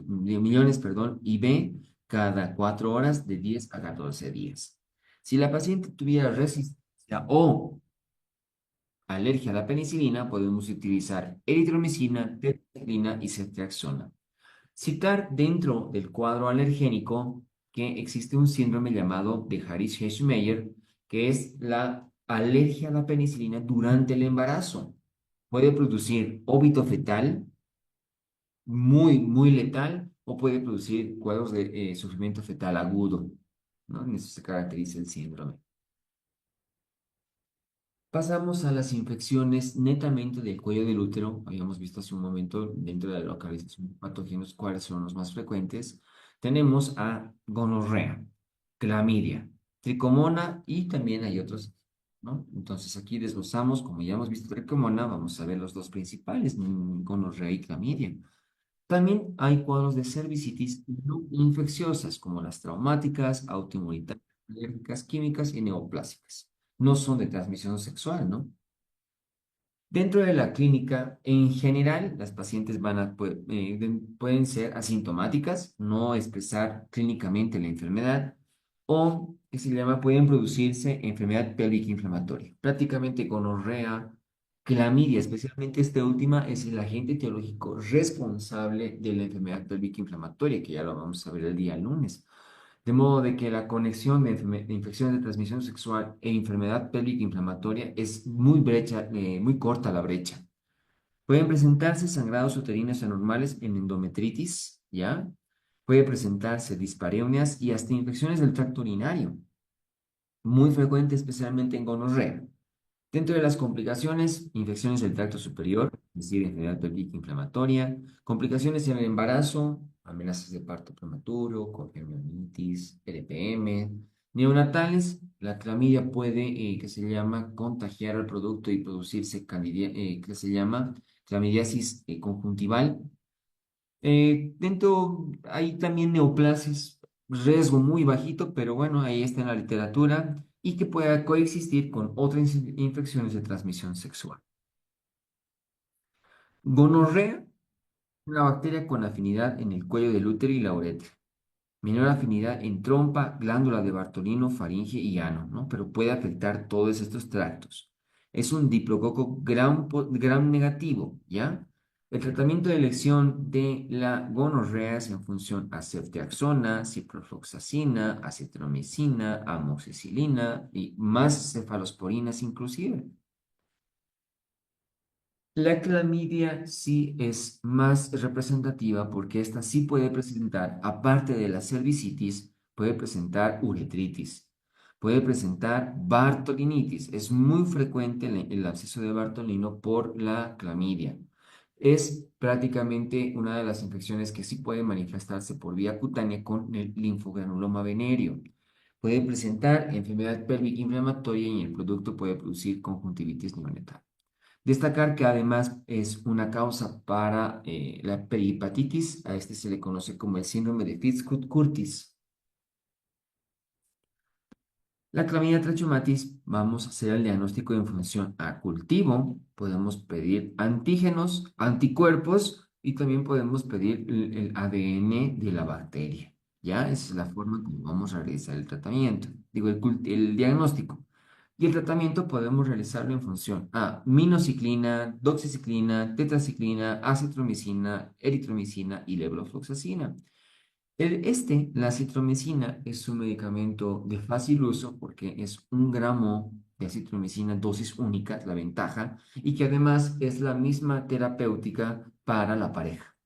millones, perdón, IV cada 4 horas de 10 a 14 días. Si la paciente tuviera resistencia o alergia a la penicilina, podemos utilizar eritromicina, tetracyclina y ceftriaxona. Citar dentro del cuadro alergénico que existe un síndrome llamado de Harris-Hershmeyer, que es la alergia a la penicilina durante el embarazo. Puede producir óbito fetal, muy letal o puede producir cuadros de sufrimiento fetal agudo, ¿no? En eso se caracteriza el síndrome. Pasamos a las infecciones netamente del cuello del útero. Habíamos visto hace un momento dentro de la localización de patógenos cuáles son los más frecuentes. Tenemos a gonorrea, clamidia, tricomona y también hay otros, ¿no? Entonces aquí desglosamos, como ya hemos visto tricomona, vamos a ver los dos principales, gonorrea y clamidia. También hay cuadros de cervicitis no infecciosas, como las traumáticas, autoinmunitarias, alérgicas, químicas y neoplásicas. No son de transmisión sexual, ¿no? Dentro de la clínica, en general, las pacientes pueden ser asintomáticas, no expresar clínicamente la enfermedad, o que se llama, pueden producirse enfermedad pélvica inflamatoria. Prácticamente gonorrea, clamidia, especialmente esta última, es el agente etiológico responsable de la enfermedad pélvica inflamatoria, que ya lo vamos a ver el día lunes. De modo de que la conexión de infecciones de transmisión sexual e enfermedad pélvica inflamatoria es muy corta la brecha. Pueden presentarse sangrados uterinos anormales en endometritis, ¿ya? Puede presentarse dispareunias y hasta infecciones del tracto urinario, muy frecuente especialmente en gonorrea. Dentro de las complicaciones, infecciones del tracto superior, es decir, enfermedad pélvica inflamatoria, complicaciones en el embarazo, amenazas de parto prematuro, congenionitis, LPM, neonatales, la clamidia puede, que se llama, contagiar al producto y producirse que se llama clamidiasis conjuntival. Hay también neoplasias, riesgo muy bajito, pero bueno, ahí está en la literatura y que pueda coexistir con otras infecciones de transmisión sexual. Gonorrea, una bacteria con afinidad en el cuello del útero y la uretra. Menor afinidad en trompa, glándula de Bartolino, faringe y ano, ¿no? Pero puede afectar todos estos tractos. Es un diplococo gram negativo, ¿ya? El tratamiento de elección de la gonorrea es en función a ceftriaxona, ciprofloxacina, acetromicina, amoxicilina y más cefalosporinas inclusive. La clamidia sí es más representativa porque esta sí puede presentar, aparte de la cervicitis, puede presentar uretritis, puede presentar bartolinitis. Es muy frecuente el absceso de Bartolino por la clamidia. Es prácticamente una de las infecciones que sí puede manifestarse por vía cutánea con el linfogranuloma venéreo. Puede presentar enfermedad pélvica inflamatoria y el producto puede producir conjuntivitis neonatal. Destacar que además es una causa para la perihepatitis, a este se le conoce como el síndrome de Fitzhugh-Curtis. La clamidia trachomatis, vamos a hacer el diagnóstico en función a cultivo, podemos pedir antígenos, anticuerpos y también podemos pedir el ADN de la bacteria. ¿Ya? Esa es la forma como vamos a realizar el tratamiento, digo, el diagnóstico. Y el tratamiento podemos realizarlo en función a minociclina, doxiciclina, tetraciclina, acitromicina, eritromicina y levofloxacina. La citromicina es un medicamento de fácil uso porque es 1 gramo de citromicina, dosis única, es la ventaja, y que además es la misma terapéutica para la pareja.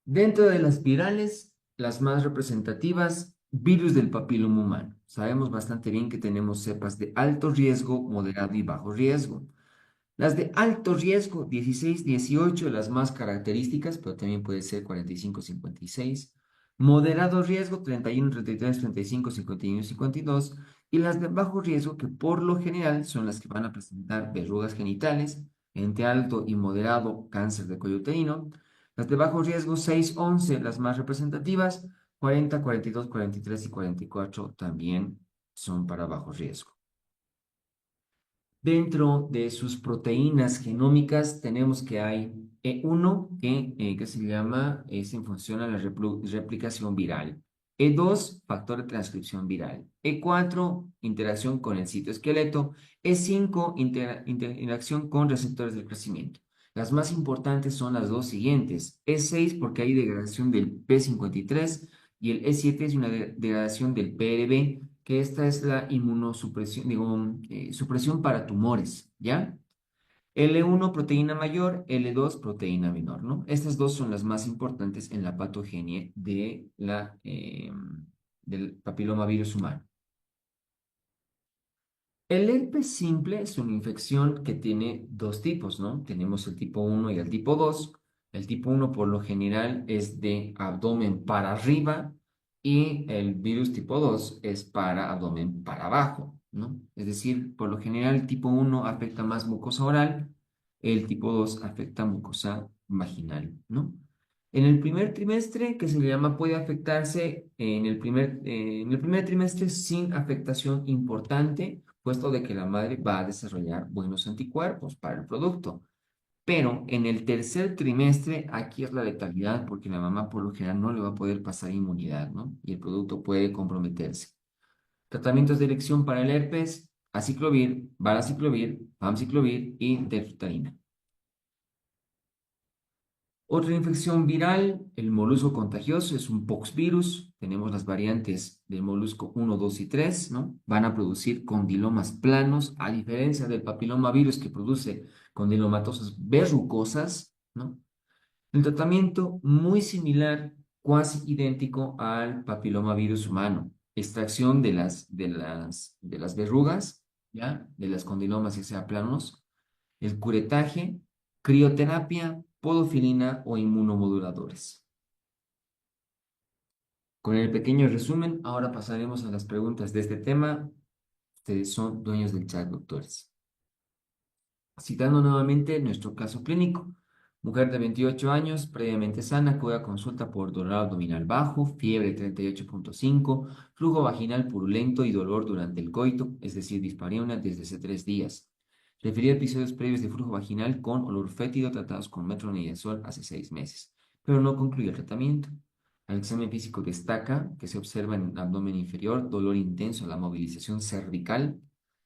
Dentro de las virales, las más representativas, virus del papiloma humano. Sabemos bastante bien que tenemos cepas de alto riesgo, moderado y bajo riesgo. Las de alto riesgo, 16, 18, las más características, pero también puede ser 45, 56. Moderado riesgo, 31, 33, 35, 51, 52. Y las de bajo riesgo, que por lo general son las que van a presentar verrugas genitales, entre alto y moderado cáncer de cuello uterino. Las de bajo riesgo, 6, 11, las más representativas, 40, 42, 43 y 44 también son para bajo riesgo. Dentro de sus proteínas genómicas tenemos que hay E1 que se llama, es en función a la replicación viral. E2, factor de transcripción viral. E4, interacción con el citoesqueleto. E5, interacción con receptores del crecimiento. Las más importantes son las dos siguientes. E6 porque hay degradación del P53 y el E7 es una degradación del PRB, que esta es la inmunosupresión, digo, supresión para tumores, ¿ya? L1, proteína mayor, L2, proteína menor, ¿no? Estas dos son las más importantes en la patogenia del papilomavirus humano. El herpes simple es una infección que tiene dos tipos, ¿no? Tenemos el tipo 1 y el tipo 2. El tipo 1 por lo general es de abdomen para arriba y el virus tipo 2 es para abdomen para abajo, ¿no? Es decir, por lo general el tipo 1 afecta más mucosa oral, el tipo 2 afecta mucosa vaginal, ¿no? En el primer trimestre, que se le llama, puede afectarse en el primer trimestre sin afectación importante, puesto de que la madre va a desarrollar buenos anticuerpos para el producto. Pero en el tercer trimestre, aquí es la letalidad, porque la mamá por lo general no le va a poder pasar inmunidad, ¿no? Y el producto puede comprometerse. Tratamientos de elección para el herpes: aciclovir, valaciclovir, famciclovir y defrutarina. Otra infección viral, el molusco contagioso, es un poxvirus. Tenemos las variantes del molusco 1, 2 y 3, ¿no? Van a producir condilomas planos, a diferencia del papilomavirus que produce condilomatosas verrucosas, ¿no? El tratamiento muy similar, cuasi idéntico al papilomavirus humano. Extracción de las verrugas, ¿ya? De las condilomas, ya sea planos, el curetaje, crioterapia, podofilina o inmunomoduladores. Con el pequeño resumen, ahora pasaremos a las preguntas de este tema. Ustedes son dueños del chat, doctores. Citando nuevamente nuestro caso clínico. Mujer de 28 años, previamente sana, acude a consulta por dolor abdominal bajo, fiebre 38.5, flujo vaginal purulento y dolor durante el coito, es decir, dispareunia desde hace 3 días. Refería episodios previos de flujo vaginal con olor fétido tratados con metronidazol hace 6 meses, pero no concluyó el tratamiento. Al examen físico destaca que se observa en el abdomen inferior dolor intenso a la movilización cervical.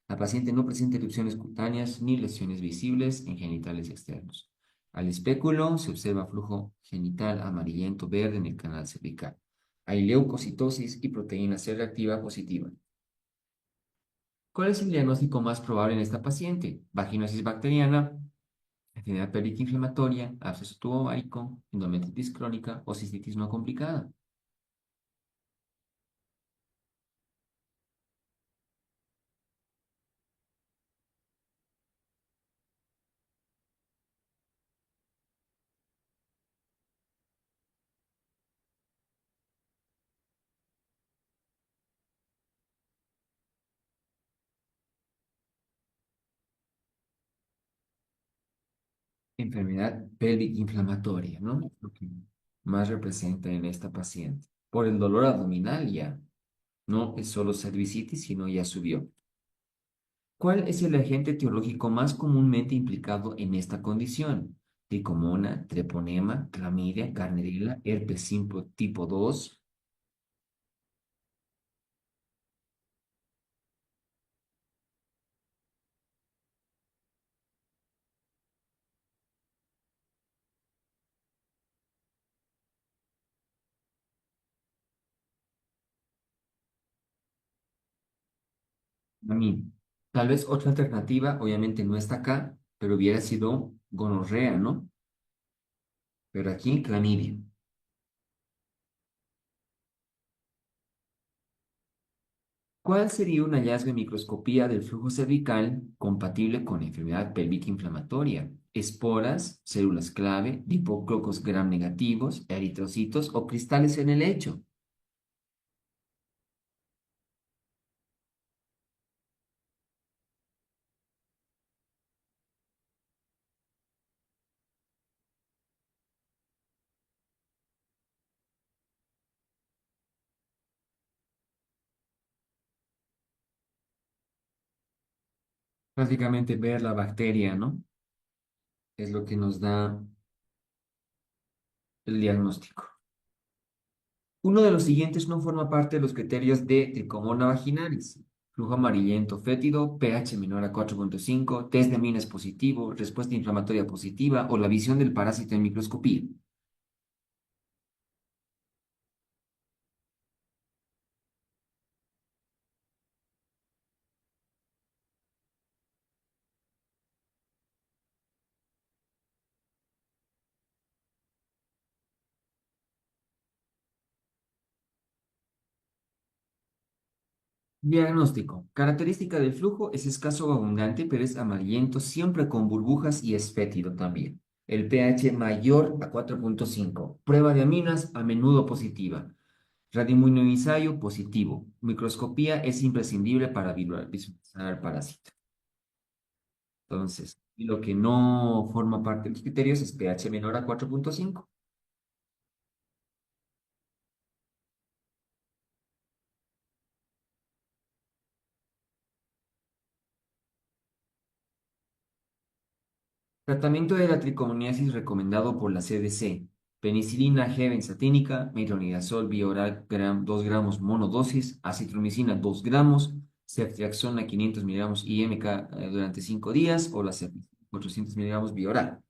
La paciente no presenta erupciones cutáneas ni lesiones visibles en genitales externos. Al espéculo se observa flujo genital amarillento verde en el canal cervical. Hay leucocitosis y proteína C reactiva positiva. ¿Cuál es el diagnóstico más probable en esta paciente? Vaginosis bacteriana, enfermedad pélvica inflamatoria, absceso tubovárico, endometritis crónica o cistitis no complicada. Enfermedad pélvica inflamatoria, ¿no? Lo que más representa en esta paciente. Por el dolor abdominal ya. No es solo cervicitis, sino ya subió. ¿Cuál es el agente etiológico más comúnmente implicado en esta condición? Tricomona, treponema, clamidia, Gardnerella, herpes simple tipo 2. Clamidia. Tal vez otra alternativa, obviamente no está acá, pero hubiera sido gonorrea, ¿no? Pero aquí, clamidia. ¿Cuál sería un hallazgo en microscopía del flujo cervical compatible con enfermedad pélvica inflamatoria? Esporas, células clave, lipococos gram negativos, eritrocitos o cristales en el lecho. Prácticamente ver la bacteria, ¿no? Es lo que nos da el diagnóstico. Uno de los siguientes no forma parte de los criterios de Trichomona vaginalis. Flujo amarillento fétido, pH menor a 4.5, test de aminas positivo, respuesta inflamatoria positiva o la visión del parásito en microscopía. Diagnóstico. Característica del flujo es escaso o abundante, pero es amarillento, siempre con burbujas y es fétido también. El pH mayor a 4,5. Prueba de aminas a menudo positiva. Radioinmunoensayo positivo. Microscopía es imprescindible para visualizar al parásito. Entonces, lo que no forma parte de los criterios es pH menor a 4,5. Tratamiento de la tricomoniasis recomendado por la CDC. Penicilina G benzatínica, metronidazol vía oral 2 gramos monodosis, acitromicina 2 gramos, ceftriaxona 500 miligramos IMK durante 5 días o la ceftriaxona 400 miligramos vía oral.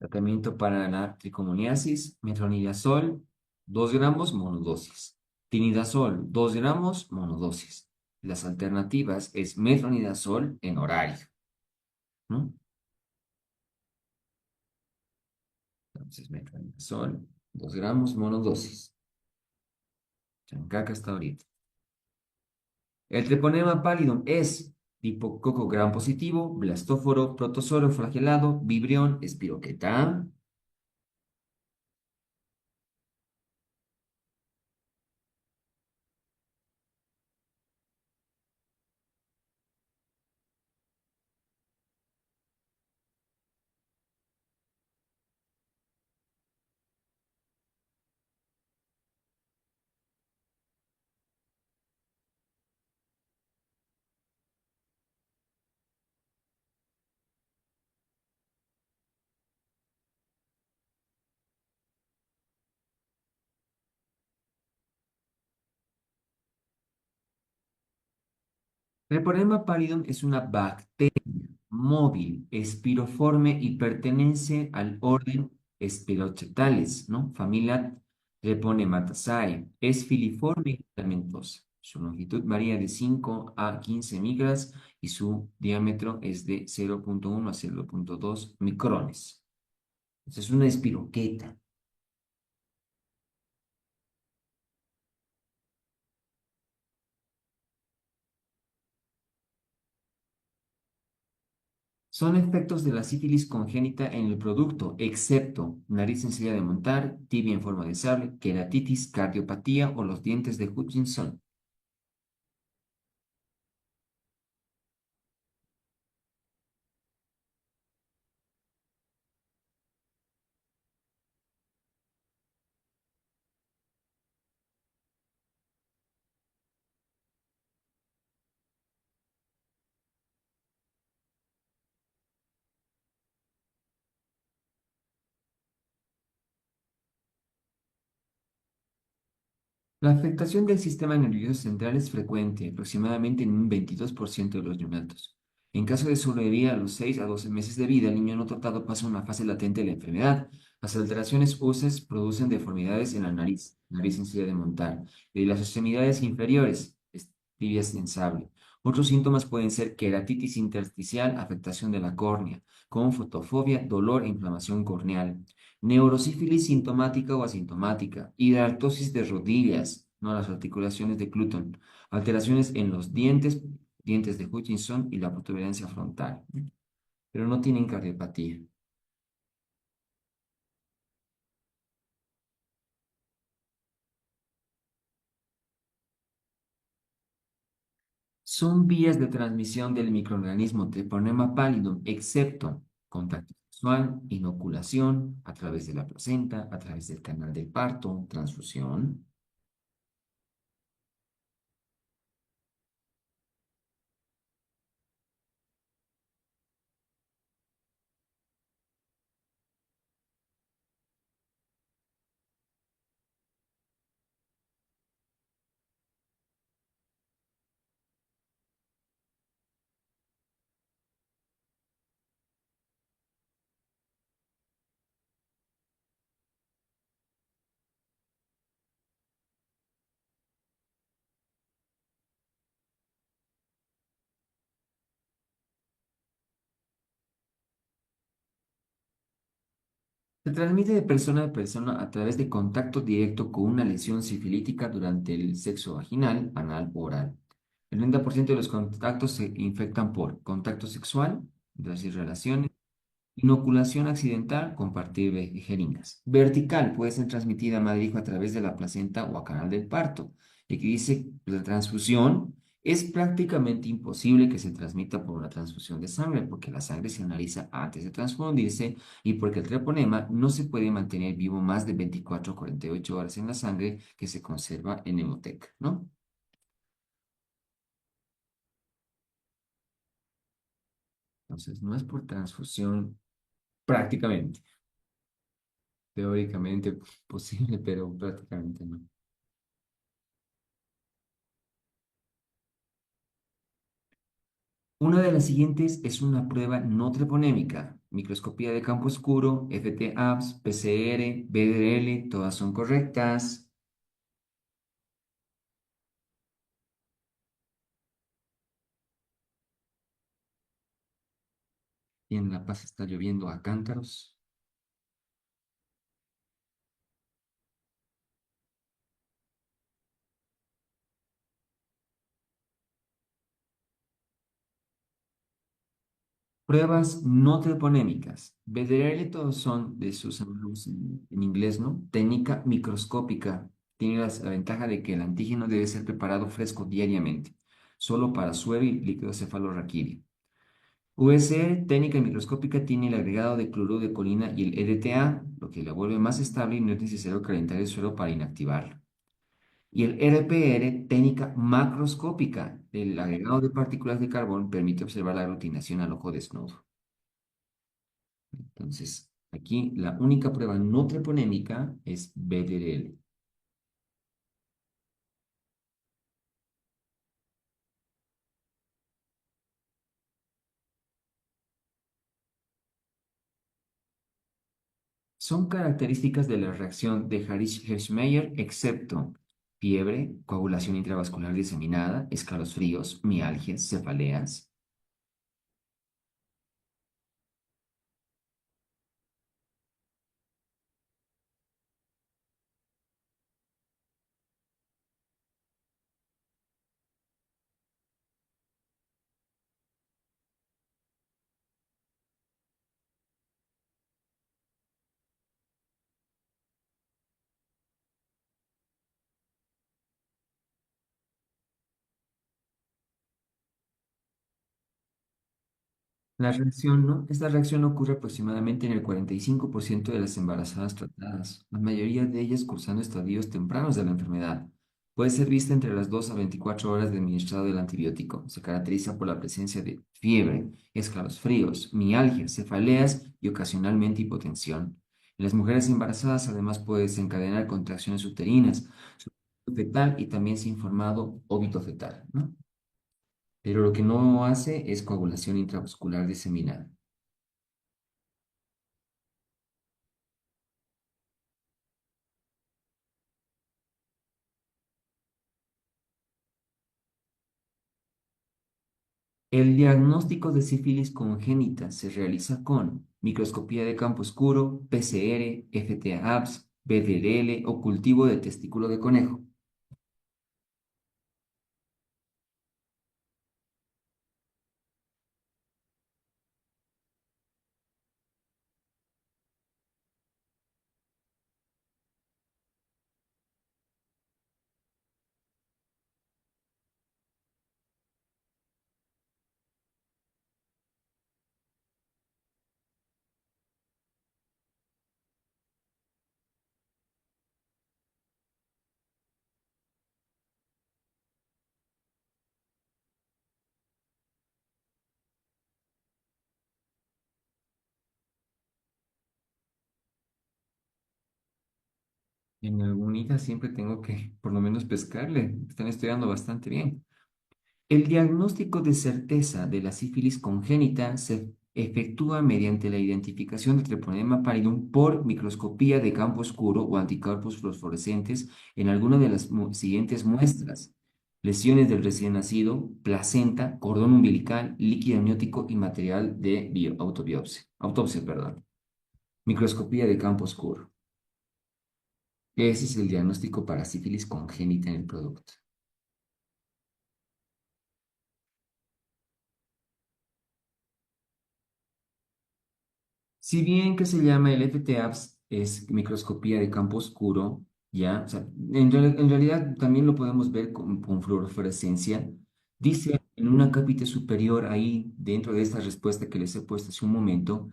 Tratamiento para la tricomoniasis, metronidazol 2 gramos monodosis, tinidazol 2 gramos monodosis. Las alternativas es metronidazol en horario, ¿no? Entonces, metronidazol, 2 gramos, monodosis. Chancaca hasta ahorita. El treponema pallidum es tipo coco gram positivo, blastóforo, protozoro flagelado, vibrión, espiroqueta. Treponema pallidum es una bacteria móvil, espiroforme y pertenece al orden Spirochetales, ¿no? Familia Treponemataceae. Es filiforme y filamentosa. Su longitud varía de 5 a 15 micras y su diámetro es de 0,1 a 0,2 micrones. Entonces es una espiroqueta. Son efectos de la sífilis congénita en el producto, excepto nariz sencilla de montar, tibia en forma de sable, queratitis, cardiopatía o los dientes de Hutchinson. La afectación del sistema nervioso central es frecuente, aproximadamente en un 22% de los neonatos. En caso de sobrevivir a los 6 a 12 meses de vida, el niño no tratado pasa una fase latente de la enfermedad. Las alteraciones óseas producen deformidades en la nariz sencilla de montar, y las extremidades inferiores, tibias en sable. Otros síntomas pueden ser queratitis intersticial, afectación de la córnea, con fotofobia, dolor e inflamación corneal. Neurosífilis sintomática o asintomática, hidraltosis de rodillas, no las articulaciones de Cluton, alteraciones en los dientes, dientes de Hutchinson y la protuberancia frontal, pero no tienen cardiopatía. Son vías de transmisión del microorganismo Treponema pallidum, excepto contacto sexual, inoculación, a través de la placenta, a través del canal del parto, transfusión. Se transmite de persona a persona a través de contacto directo con una lesión sifilítica durante el sexo vaginal, anal o oral. El 90% de los contactos se infectan por contacto sexual, es decir, relaciones, inoculación accidental, compartir jeringas. Vertical puede ser transmitida a madre e hijo a través de la placenta o a canal del parto. Y aquí dice la transfusión. Es prácticamente imposible que se transmita por una transfusión de sangre porque la sangre se analiza antes de transfundirse y porque el treponema no se puede mantener vivo más de 24 o 48 horas en la sangre que se conserva en Hemoteca, ¿no? Entonces, no es por transfusión prácticamente. Teóricamente posible, pero prácticamente no. Una de las siguientes es una prueba no treponémica. Microscopía de campo oscuro, FT-ABS, PCR, BDL, todas son correctas. Y en La Paz está lloviendo a cántaros. Pruebas no treponémicas. BDL todos son de sus análogos en inglés, ¿no? Técnica microscópica. Tiene la ventaja de que el antígeno debe ser preparado fresco diariamente, solo para suero y líquido cefalorraquídeo. USR, técnica microscópica, tiene el agregado de cloruro de colina y el EDTA, lo que la vuelve más estable y no es necesario calentar el suelo para inactivarlo. Y el RPR, técnica macroscópica, el agregado de partículas de carbón permite observar la aglutinación al ojo desnudo. Entonces, aquí la única prueba no treponémica es BDRL. Son características de la reacción de Harish-Hershmeyer, excepto fiebre, coagulación intravascular diseminada, escalofríos, mialgias, cefaleas. La reacción, ¿no? Esta reacción ocurre aproximadamente en el 45% de las embarazadas tratadas, la mayoría de ellas cursando estadios tempranos de la enfermedad. Puede ser vista entre las 2 a 24 horas de administrado del antibiótico. Se caracteriza por la presencia de fiebre, escalofríos, mialgias, cefaleas y ocasionalmente hipotensión. En las mujeres embarazadas además puede desencadenar contracciones uterinas, sufrimiento fetal y también se ha informado óbito fetal, ¿no? Pero lo que no hace es coagulación intravascular diseminada. El diagnóstico de sífilis congénita se realiza con microscopía de campo oscuro, PCR, FTA-ABS, BDDL o cultivo de testículo de conejo. En alguna siempre tengo que por lo menos pescarle. Están estudiando bastante bien. El diagnóstico de certeza de la sífilis congénita se efectúa mediante la identificación del treponema pallidum por microscopía de campo oscuro o anticuerpos fluorescentes en alguna de las siguientes muestras: lesiones del recién nacido, placenta, cordón umbilical, líquido amniótico y material de autopsia, perdón. Microscopía de campo oscuro. Ese es el diagnóstico para sífilis congénita en el producto. Si bien que se llama el FTAPS, es microscopía de campo oscuro, ¿ya? O sea, en realidad también lo podemos ver con fluorescencia. Dice en una capita superior ahí, dentro de esta respuesta que les he puesto hace un momento,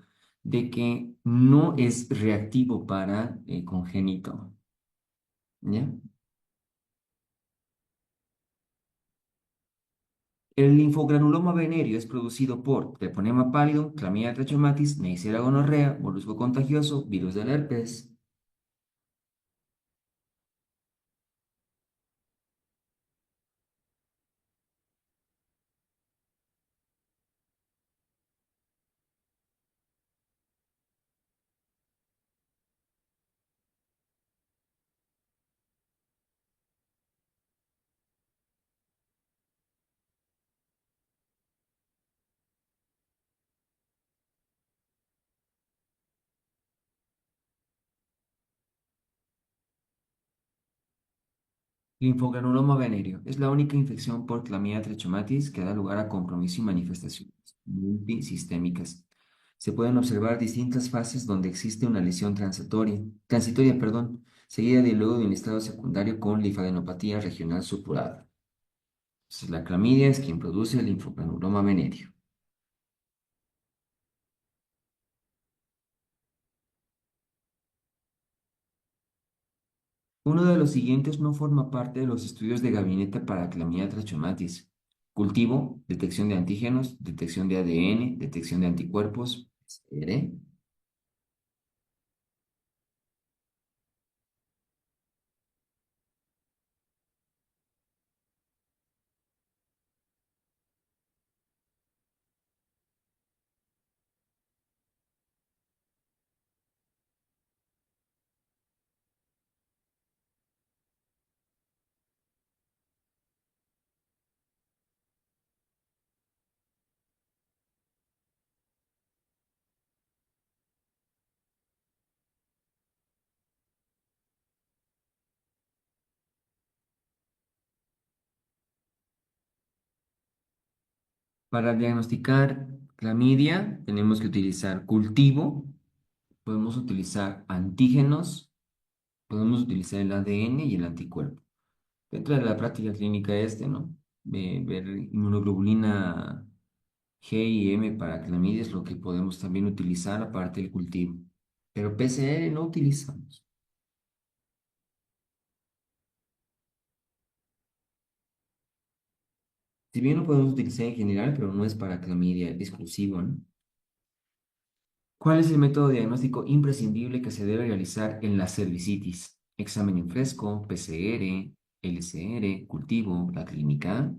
de que no es reactivo para congénito, ¿ya? El linfogranuloma venéreo es producido por treponema pallidum, Chlamydia trachomatis, Neisseria gonorrea, molusco contagioso, virus del herpes. Linfogranuloma venéreo es la única infección por Chlamydia trachomatis que da lugar a compromiso y manifestaciones multisistémicas. Se pueden observar distintas fases donde existe una lesión transitoria, seguida de luego de un estado secundario con linfadenopatía regional supurada. Entonces, la clamidia es quien produce el linfogranuloma venéreo. Uno de los siguientes no forma parte de los estudios de gabinete para Chlamydia trachomatis. Cultivo, detección de antígenos, detección de ADN, detección de anticuerpos, PCR. Para diagnosticar clamidia tenemos que utilizar cultivo, podemos utilizar antígenos, podemos utilizar el ADN y el anticuerpo. Dentro de la práctica clínica ¿no? Ver inmunoglobulina G y M para clamidia es lo que podemos también utilizar aparte del cultivo. Pero PCR no utilizamos. Si bien lo podemos utilizar en general, pero no es para clamidia exclusivo, ¿no? ¿Cuál es el método diagnóstico imprescindible que se debe realizar en la cervicitis? Examen en fresco, PCR, LCR, cultivo, la clínica.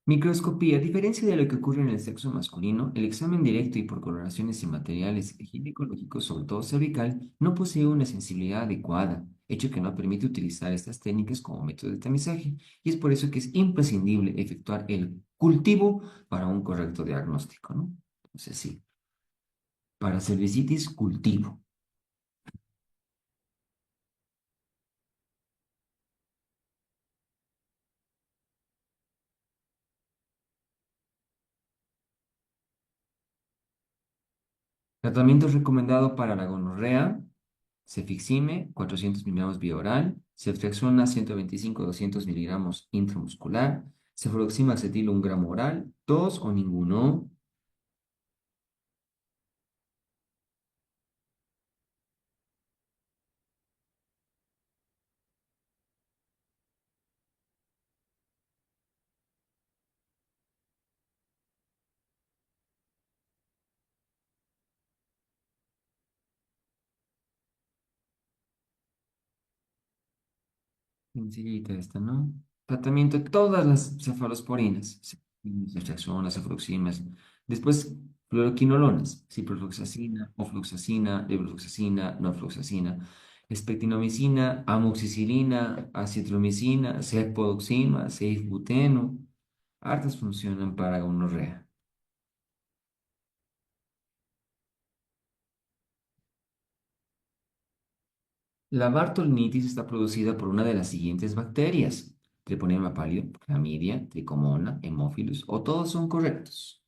Microscopía. A diferencia de lo que ocurre en el sexo masculino, el examen directo y por coloraciones y materiales ginecológicos, sobre todo cervical, no posee una sensibilidad adecuada, hecho que no permite utilizar estas técnicas como método de tamizaje, y es por eso que es imprescindible efectuar el cultivo para un correcto diagnóstico, ¿no? Entonces, sí, para cervicitis, cultivo. Tratamiento recomendado para la gonorrea, cefixime, 400 miligramos vía oral, ceftriaxona, 125-200 miligramos intramuscular, cefaloxima acetilo, 1 gramo oral, tos o ninguno. Sencillita esta, ¿no? Tratamiento de todas las cefalosporinas. naltrexona, cefaloxinas. Después, fluoroquinolonas, ciprofloxacina, ofloxacina, levofloxacina, norfloxacina, espectinomicina, amoxicilina, acitromicina, cefpodoxima, ceifbuteno. Hartas funcionan para gonorrea. La bartolinitis está producida por una de las siguientes bacterias: Treponema pallidum, Clamidia, Trichomona, Haemophilus, o todos son correctos.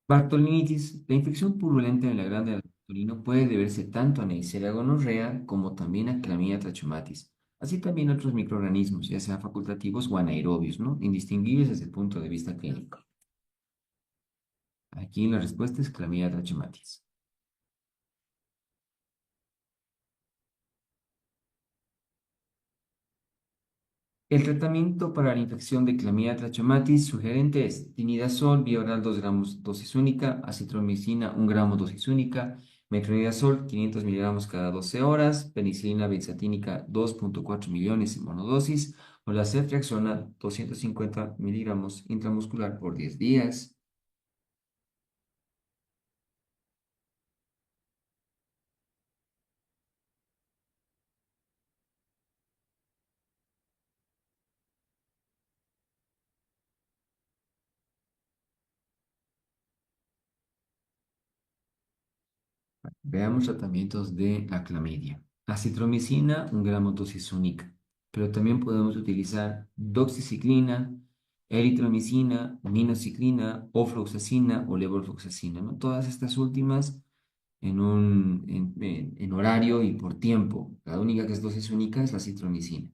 Bartolinitis. La infección purulenta en la glándula del Bartolino puede deberse tanto a Neisseria gonorrea como también a Clamidia trachomatis, así también a otros microorganismos, ya sean facultativos o anaerobios, ¿no? Indistinguibles desde el punto de vista clínico. Aquí la respuesta es Clamidia trachomatis. El tratamiento para la infección de Clamidia trachomatis sugerente es tinidazol vía oral 2 gramos dosis única, acitromicina 1 gramo dosis única, metronidazol 500 miligramos cada 12 horas, penicilina benzatínica 2,4 millones en monodosis o la ceftriaxona 250 miligramos intramuscular por 10 días. Veamos tratamientos de la clamidia. Acitromicina, 1 gramo dosis única, pero también podemos utilizar doxiciclina, eritromicina, minoxiclina, ofloxacina o levofloxacina, ¿no? Todas estas últimas en horario y por tiempo. La única que es dosis única es la acitromicina.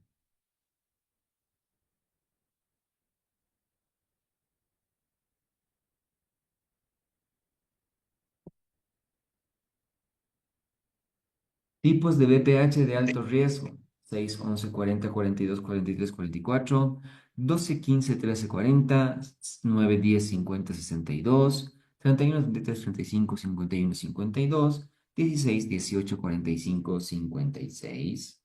Tipos de BPH de alto riesgo: 6, 11, 40, 42, 43, 44, 12, 15, 13, 40, 9, 10, 50, 62, 31, 33, 35, 51, 52, 16, 18, 45, 56.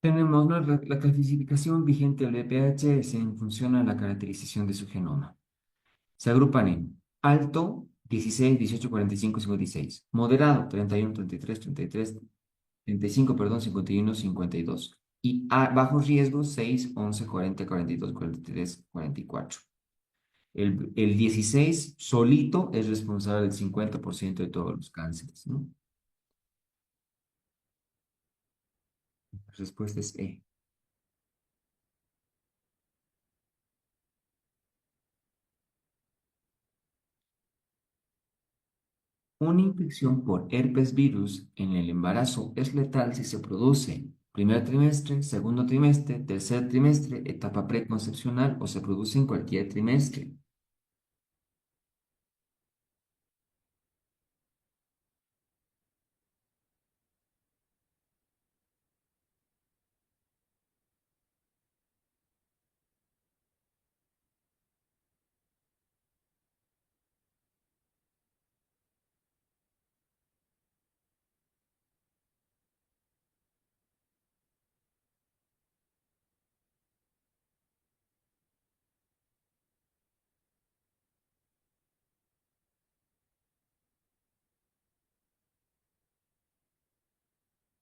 Tenemos, ¿no?, la clasificación vigente del BPH es en función a la caracterización de su genoma. Se agrupan en alto, 16, 18, 45, 56. Moderado, 31, 33, 33, 35, perdón, 51, 52. Y a bajo riesgo, 6, 11, 40, 42, 43, 44. El 16 solito es responsable del 50% de todos los cánceres, ¿no? La respuesta es E. Una infección por herpes virus en el embarazo es letal si se produce primer trimestre, segundo trimestre, tercer trimestre, etapa preconcepcional o se produce en cualquier trimestre.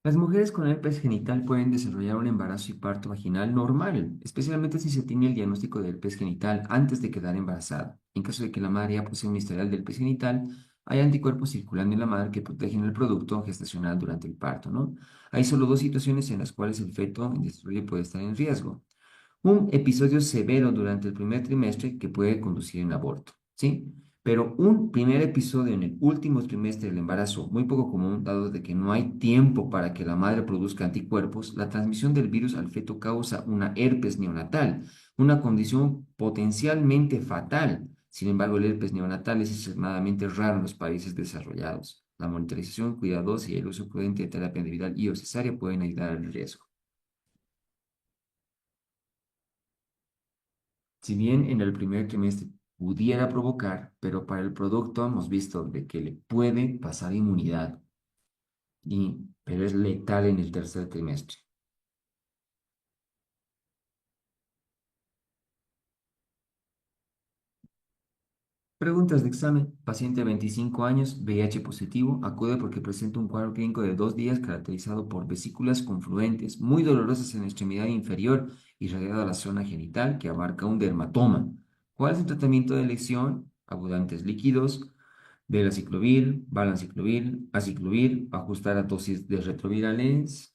Las mujeres con herpes genital pueden desarrollar un embarazo y parto vaginal normal, especialmente si se tiene el diagnóstico de herpes genital antes de quedar embarazada. En caso de que la madre ya posea un historial de herpes genital, hay anticuerpos circulando en la madre que protegen el producto gestacional durante el parto, ¿no? Hay solo dos situaciones en las cuales el feto en desarrollo puede estar en riesgo. Un episodio severo durante el primer trimestre que puede conducir a un aborto, ¿sí? Pero un primer episodio en el último trimestre del embarazo, muy poco común, dado de que no hay tiempo para que la madre produzca anticuerpos, la transmisión del virus al feto causa una herpes neonatal, una condición potencialmente fatal. Sin embargo, el herpes neonatal es extremadamente raro en los países desarrollados. La monitorización cuidadosa y el uso prudente de terapia antiviral y o cesárea pueden ayudar al riesgo. Si bien en el primer trimestre pudiera provocar, pero para el producto hemos visto de que le puede pasar inmunidad, pero es letal en el tercer trimestre. Preguntas de examen. Paciente de 25 años, VIH positivo, acude porque presenta un cuadro clínico de 2 días caracterizado por vesículas confluentes, muy dolorosas en la extremidad inferior y irradiada a la zona genital que abarca un dermatoma. ¿Cuál es el tratamiento de elección? Abudantes líquidos, Velaciclovir, valanciclovir, aciclovir, ajustar a dosis de retrovirales.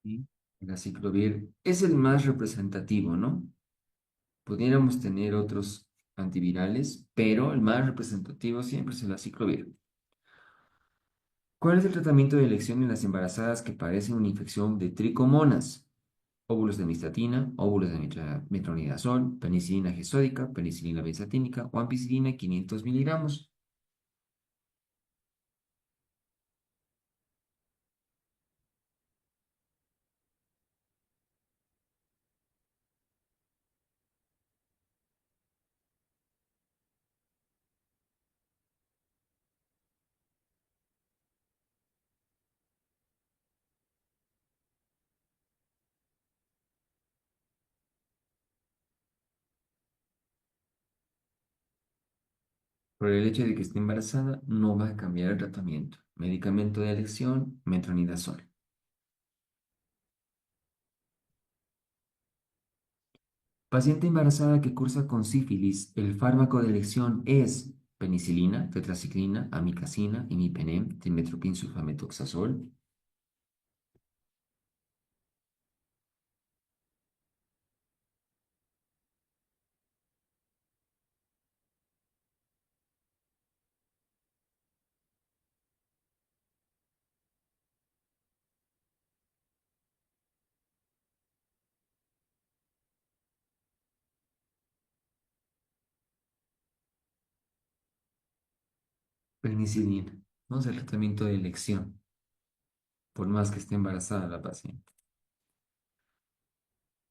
Y el aciclovir es el más representativo, ¿no? Pudiéramos tener otros antivirales, pero el más representativo siempre es el aciclovir. ¿Cuál es el tratamiento de elección en las embarazadas que padecen una infección de tricomonas? Óvulos de mistatina, óvulos de metronidazol, penicilina G sódica, penicilina benzatínica o ampicilina 500 miligramos. Por el hecho de que esté embarazada, no va a cambiar el tratamiento. Medicamento de elección, metronidazol. Paciente embarazada que cursa con sífilis, el fármaco de elección es penicilina, tetraciclina, amicacina, imipenem, trimestoprim sulfametoxazol. Penicilina. No es el tratamiento de elección, por más que esté embarazada la paciente.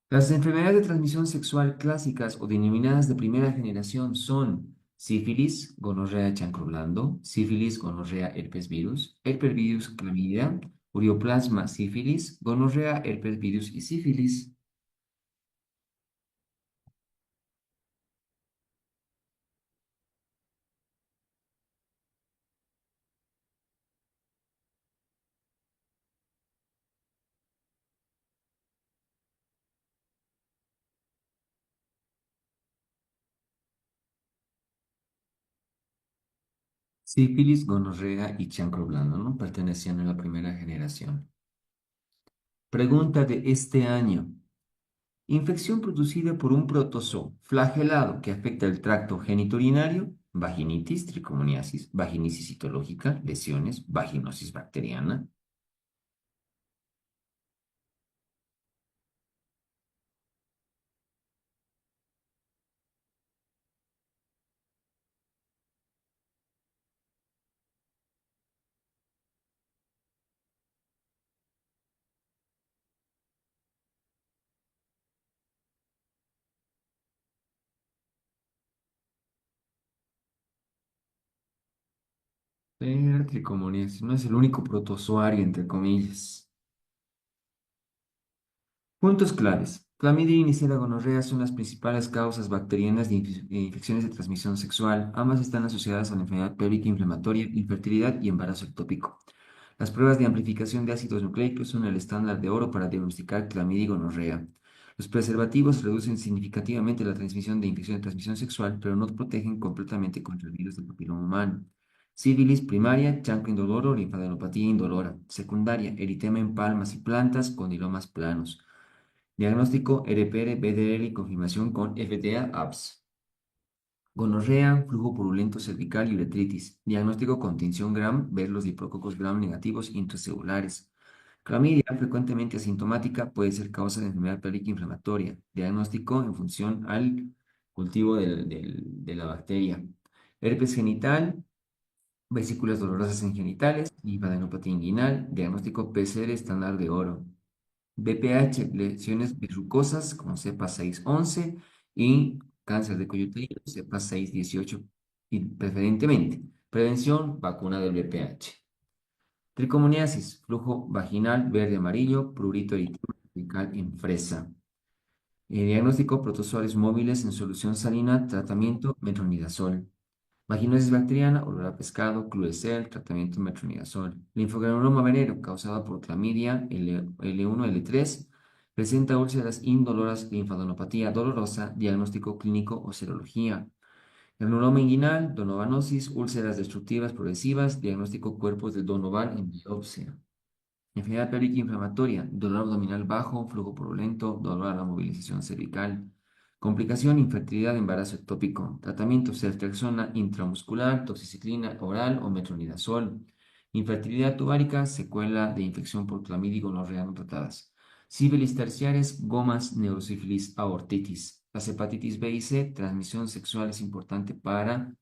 Las enfermedades de transmisión sexual clásicas o denominadas de primera generación son sífilis, gonorrea, chancroblando, sífilis, gonorrea, herpes virus, herpes virus, clamidia, ureoplasma, sífilis, gonorrea, herpes virus y sífilis. Sífilis, gonorrea y chancroblando, ¿no? Pertenecían a la primera generación. Pregunta de este año. Infección producida por un protozoo flagelado que afecta el tracto genitourinario, vaginitis, tricomoniasis, vaginitis citológica, lesiones, vaginosis bacteriana. Pero tricomoniasis no es el único protozoario, entre comillas. Puntos claves. Clamidia y Neisseria gonorrea son las principales causas bacterianas de infecciones de transmisión sexual. Ambas están asociadas a la enfermedad pélvica inflamatoria, infertilidad y embarazo ectópico. Las pruebas de amplificación de ácidos nucleicos son el estándar de oro para diagnosticar clamidia y gonorrea. Los preservativos reducen significativamente la transmisión de infección de transmisión sexual, pero no protegen completamente contra el virus del papiloma humano. Sífilis primaria, chancro indoloro, linfadenopatía indolora. Secundaria, eritema en palmas y plantas, condilomas planos. Diagnóstico RPR, BDR y confirmación con FDA-APS. Gonorrea, flujo purulento cervical y uretritis. Diagnóstico con tinción Gram, ver los diplococos Gram negativos intracelulares. Clamidia, frecuentemente asintomática, puede ser causa de enfermedad pélvica inflamatoria. Diagnóstico en función al cultivo de la bacteria. Herpes genital, vesículas dolorosas en genitales, linfadenopatía inguinal. Diagnóstico PCR estándar de oro. BPH, lesiones verrucosas como cepa 611 y cáncer de cuello uterino, cepa 618 y preferentemente. Prevención, vacuna del BPH. Tricomoniasis, flujo vaginal verde-amarillo, prurito eritema en fresa. Diagnóstico, protozoarios móviles en solución salina, tratamiento, metronidazol. Vaginosis bacteriana, olor a pescado, Cludecel, tratamiento metronidazol. Linfogranuloma venéreo, causado por clamidia L1, L3, presenta úlceras indoloras, linfadenopatía dolorosa, diagnóstico clínico o serología. Granuloma inguinal, donovanosis, úlceras destructivas progresivas, diagnóstico cuerpos de Donovan en biopsia. Enfermedad pélvica inflamatoria, dolor abdominal bajo, flujo purulento, dolor a la movilización cervical. Complicación, infertilidad, embarazo ectópico. Tratamiento, ceftriaxona intramuscular, toxiciclina oral o metronidazol. Infertilidad tubárica, secuela de infección por clamidia y gonorrea no tratadas. Sífilis terciares, gomas, neurosífilis, aortitis. Las hepatitis B y C, transmisión sexual es importante para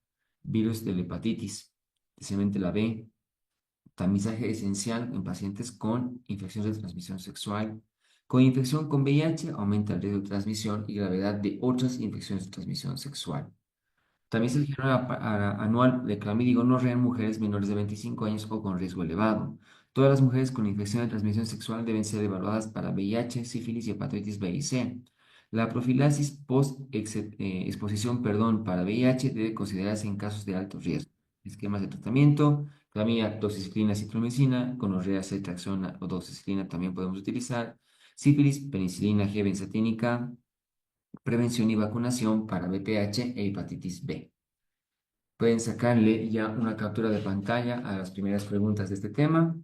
virus de la hepatitis, especialmente la B. Tamizaje esencial en pacientes con infecciones de transmisión sexual. Con infección con VIH aumenta el riesgo de transmisión y gravedad de otras infecciones de transmisión sexual. Tamizaje general anual de clamidia y gonorrea en mujeres menores de 25 años o con riesgo elevado. Todas las mujeres con infección de transmisión sexual deben ser evaluadas para VIH, sífilis y hepatitis B y C. La profilaxis post-exposición para VIH debe considerarse en casos de alto riesgo. Esquemas de tratamiento: clamidia, doxiciclina, citromicina; gonorrea, ceftriaxona o doxiciclina también podemos utilizar; sífilis, penicilina G benzatínica; prevención y vacunación para VPH e hepatitis B. Pueden sacarle ya una captura de pantalla a las primeras preguntas de este tema.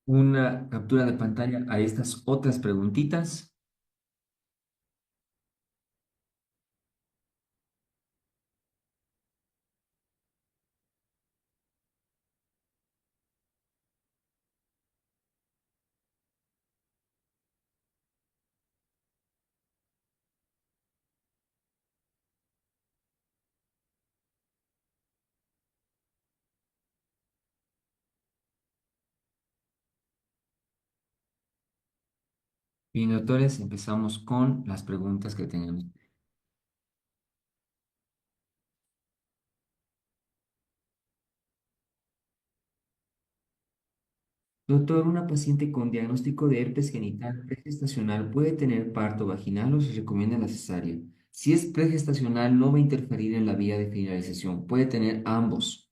Una captura de pantalla a estas otras preguntitas. Bien, doctores, empezamos con las preguntas que tenemos. Doctor, una paciente con diagnóstico de herpes genital pregestacional puede tener parto vaginal o se recomienda la cesárea. Si es pregestacional, no va a interferir en la vía de finalización. Puede tener ambos.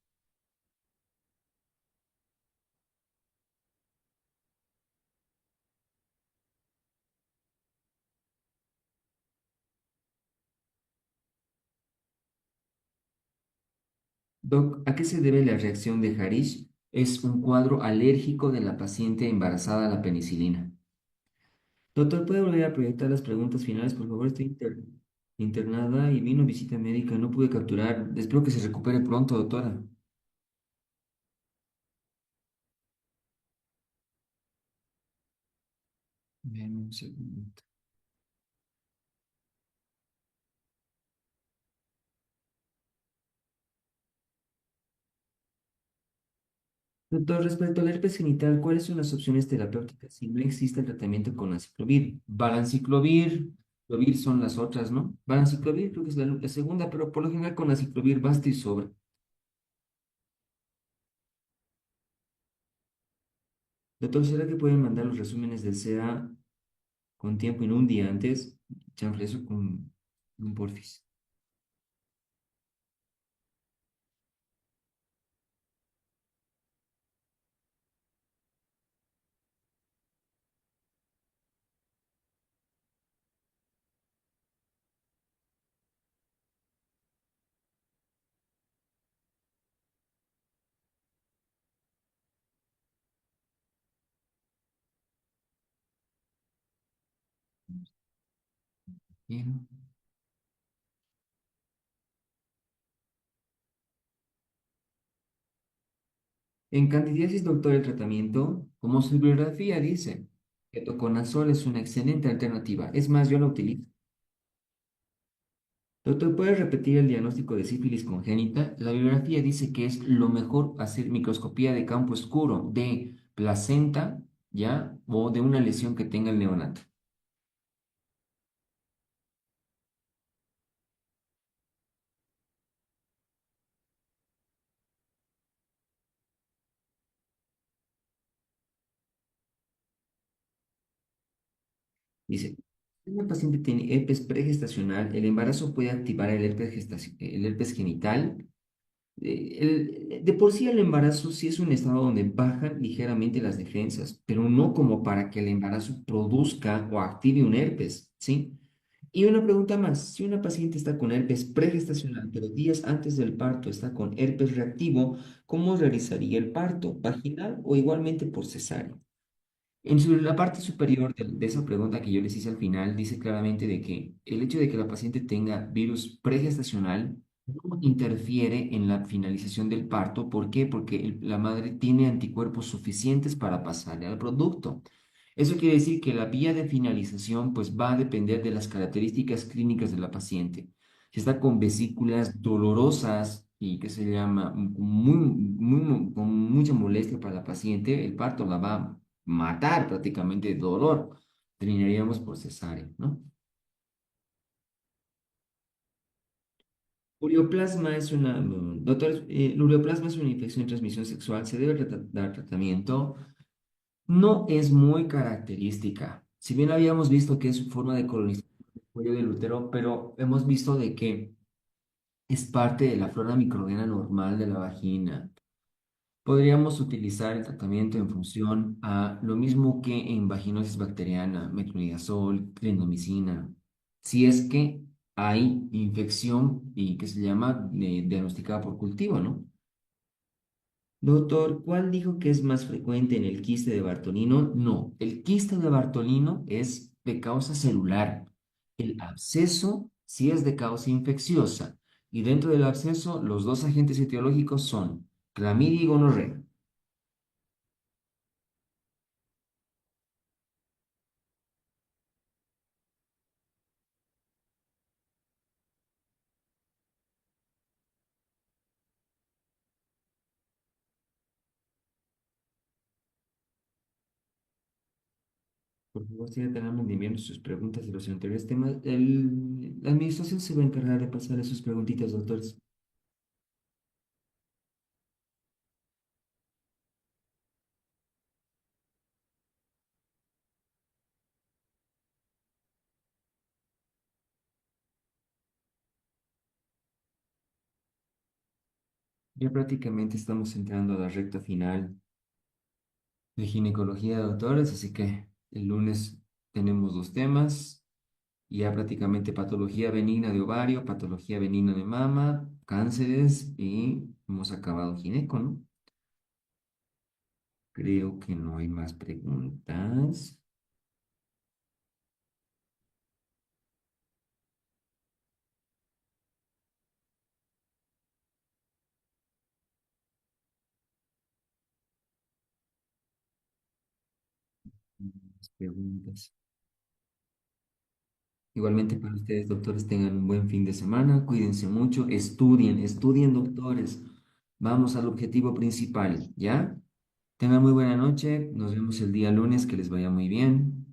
Doc, ¿a qué se debe la reacción de Harish? Es un cuadro alérgico de la paciente embarazada a la penicilina. Doctor, ¿puede volver a proyectar las preguntas finales? Por favor, estoy internada y vino visita médica. No pude capturar. Espero que se recupere pronto, doctora. Deme un segundo. Doctor, respecto al herpes genital, ¿cuáles son las opciones terapéuticas si no existe el tratamiento con aciclovir? Valanciclovir, clovir son las otras, ¿no? Valanciclovir creo que es la segunda, pero por lo general con aciclovir basta y sobra. Doctor, ¿será que pueden mandar los resúmenes del CA con tiempo y no un día antes? Chanfle eso con un porfis. Bien. En candidiasis, doctor, el tratamiento, como su bibliografía dice, ketoconazol es una excelente alternativa. Es más, yo la utilizo. Doctor, ¿puede repetir el diagnóstico de sífilis congénita? La bibliografía dice que es lo mejor hacer microscopía de campo oscuro, de placenta, ¿ya? O de una lesión que tenga el neonato. Dice, si una paciente tiene herpes pregestacional, el embarazo puede activar el herpes genital. De por sí el embarazo sí es un estado donde bajan ligeramente las defensas, pero no como para que el embarazo produzca o active un herpes, ¿sí? Y una pregunta más, si una paciente está con herpes pregestacional, pero días antes del parto está con herpes reactivo, ¿cómo realizaría el parto? ¿Vaginal o igualmente por cesárea? La parte superior de esa pregunta que yo les hice al final, dice claramente de que el hecho de que la paciente tenga virus pregestacional no interfiere en la finalización del parto. ¿Por qué? Porque la madre tiene anticuerpos suficientes para pasarle al producto. Eso quiere decir que la vía de finalización pues va a depender de las características clínicas de la paciente. Si está con vesículas dolorosas y que se llama con mucha molestia para la paciente, el parto la va a matar prácticamente de dolor. Terminaríamos por cesárea, ¿no? Ureoplasma es una, doctor, el ureoplasma es una infección de transmisión sexual, se debe dar tratamiento. No es muy característica. Si bien habíamos visto que es su forma de colonización del cuello del útero, pero hemos visto de que es parte de la flora microbiana normal de la vagina. Podríamos utilizar el tratamiento en función a lo mismo que en vaginosis bacteriana, metronidazol, clindamicina. Si es que hay infección y que se llama diagnosticada por cultivo, ¿no? Doctor, ¿cuál dijo que es más frecuente en el quiste de Bartolino? No, el quiste de Bartolino es de causa celular. El absceso sí es de causa infecciosa. Y dentro del absceso, los dos agentes etiológicos son clamidia y gonorrea. Por favor, siga también enviando sus preguntas de los anteriores temas. La administración se va a encargar de pasar sus preguntitas, doctores. Ya prácticamente estamos entrando a la recta final de ginecología de doctores, así que el lunes tenemos dos temas. Ya prácticamente patología benigna de ovario, patología benigna de mama, cánceres y hemos acabado gineco, ¿no? Creo que no hay más preguntas. Las preguntas. Igualmente para ustedes, doctores, tengan un buen fin de semana, cuídense mucho, estudien, doctores. Vamos al objetivo principal, ¿ya? Tengan muy buena noche, nos vemos el día lunes, que les vaya muy bien.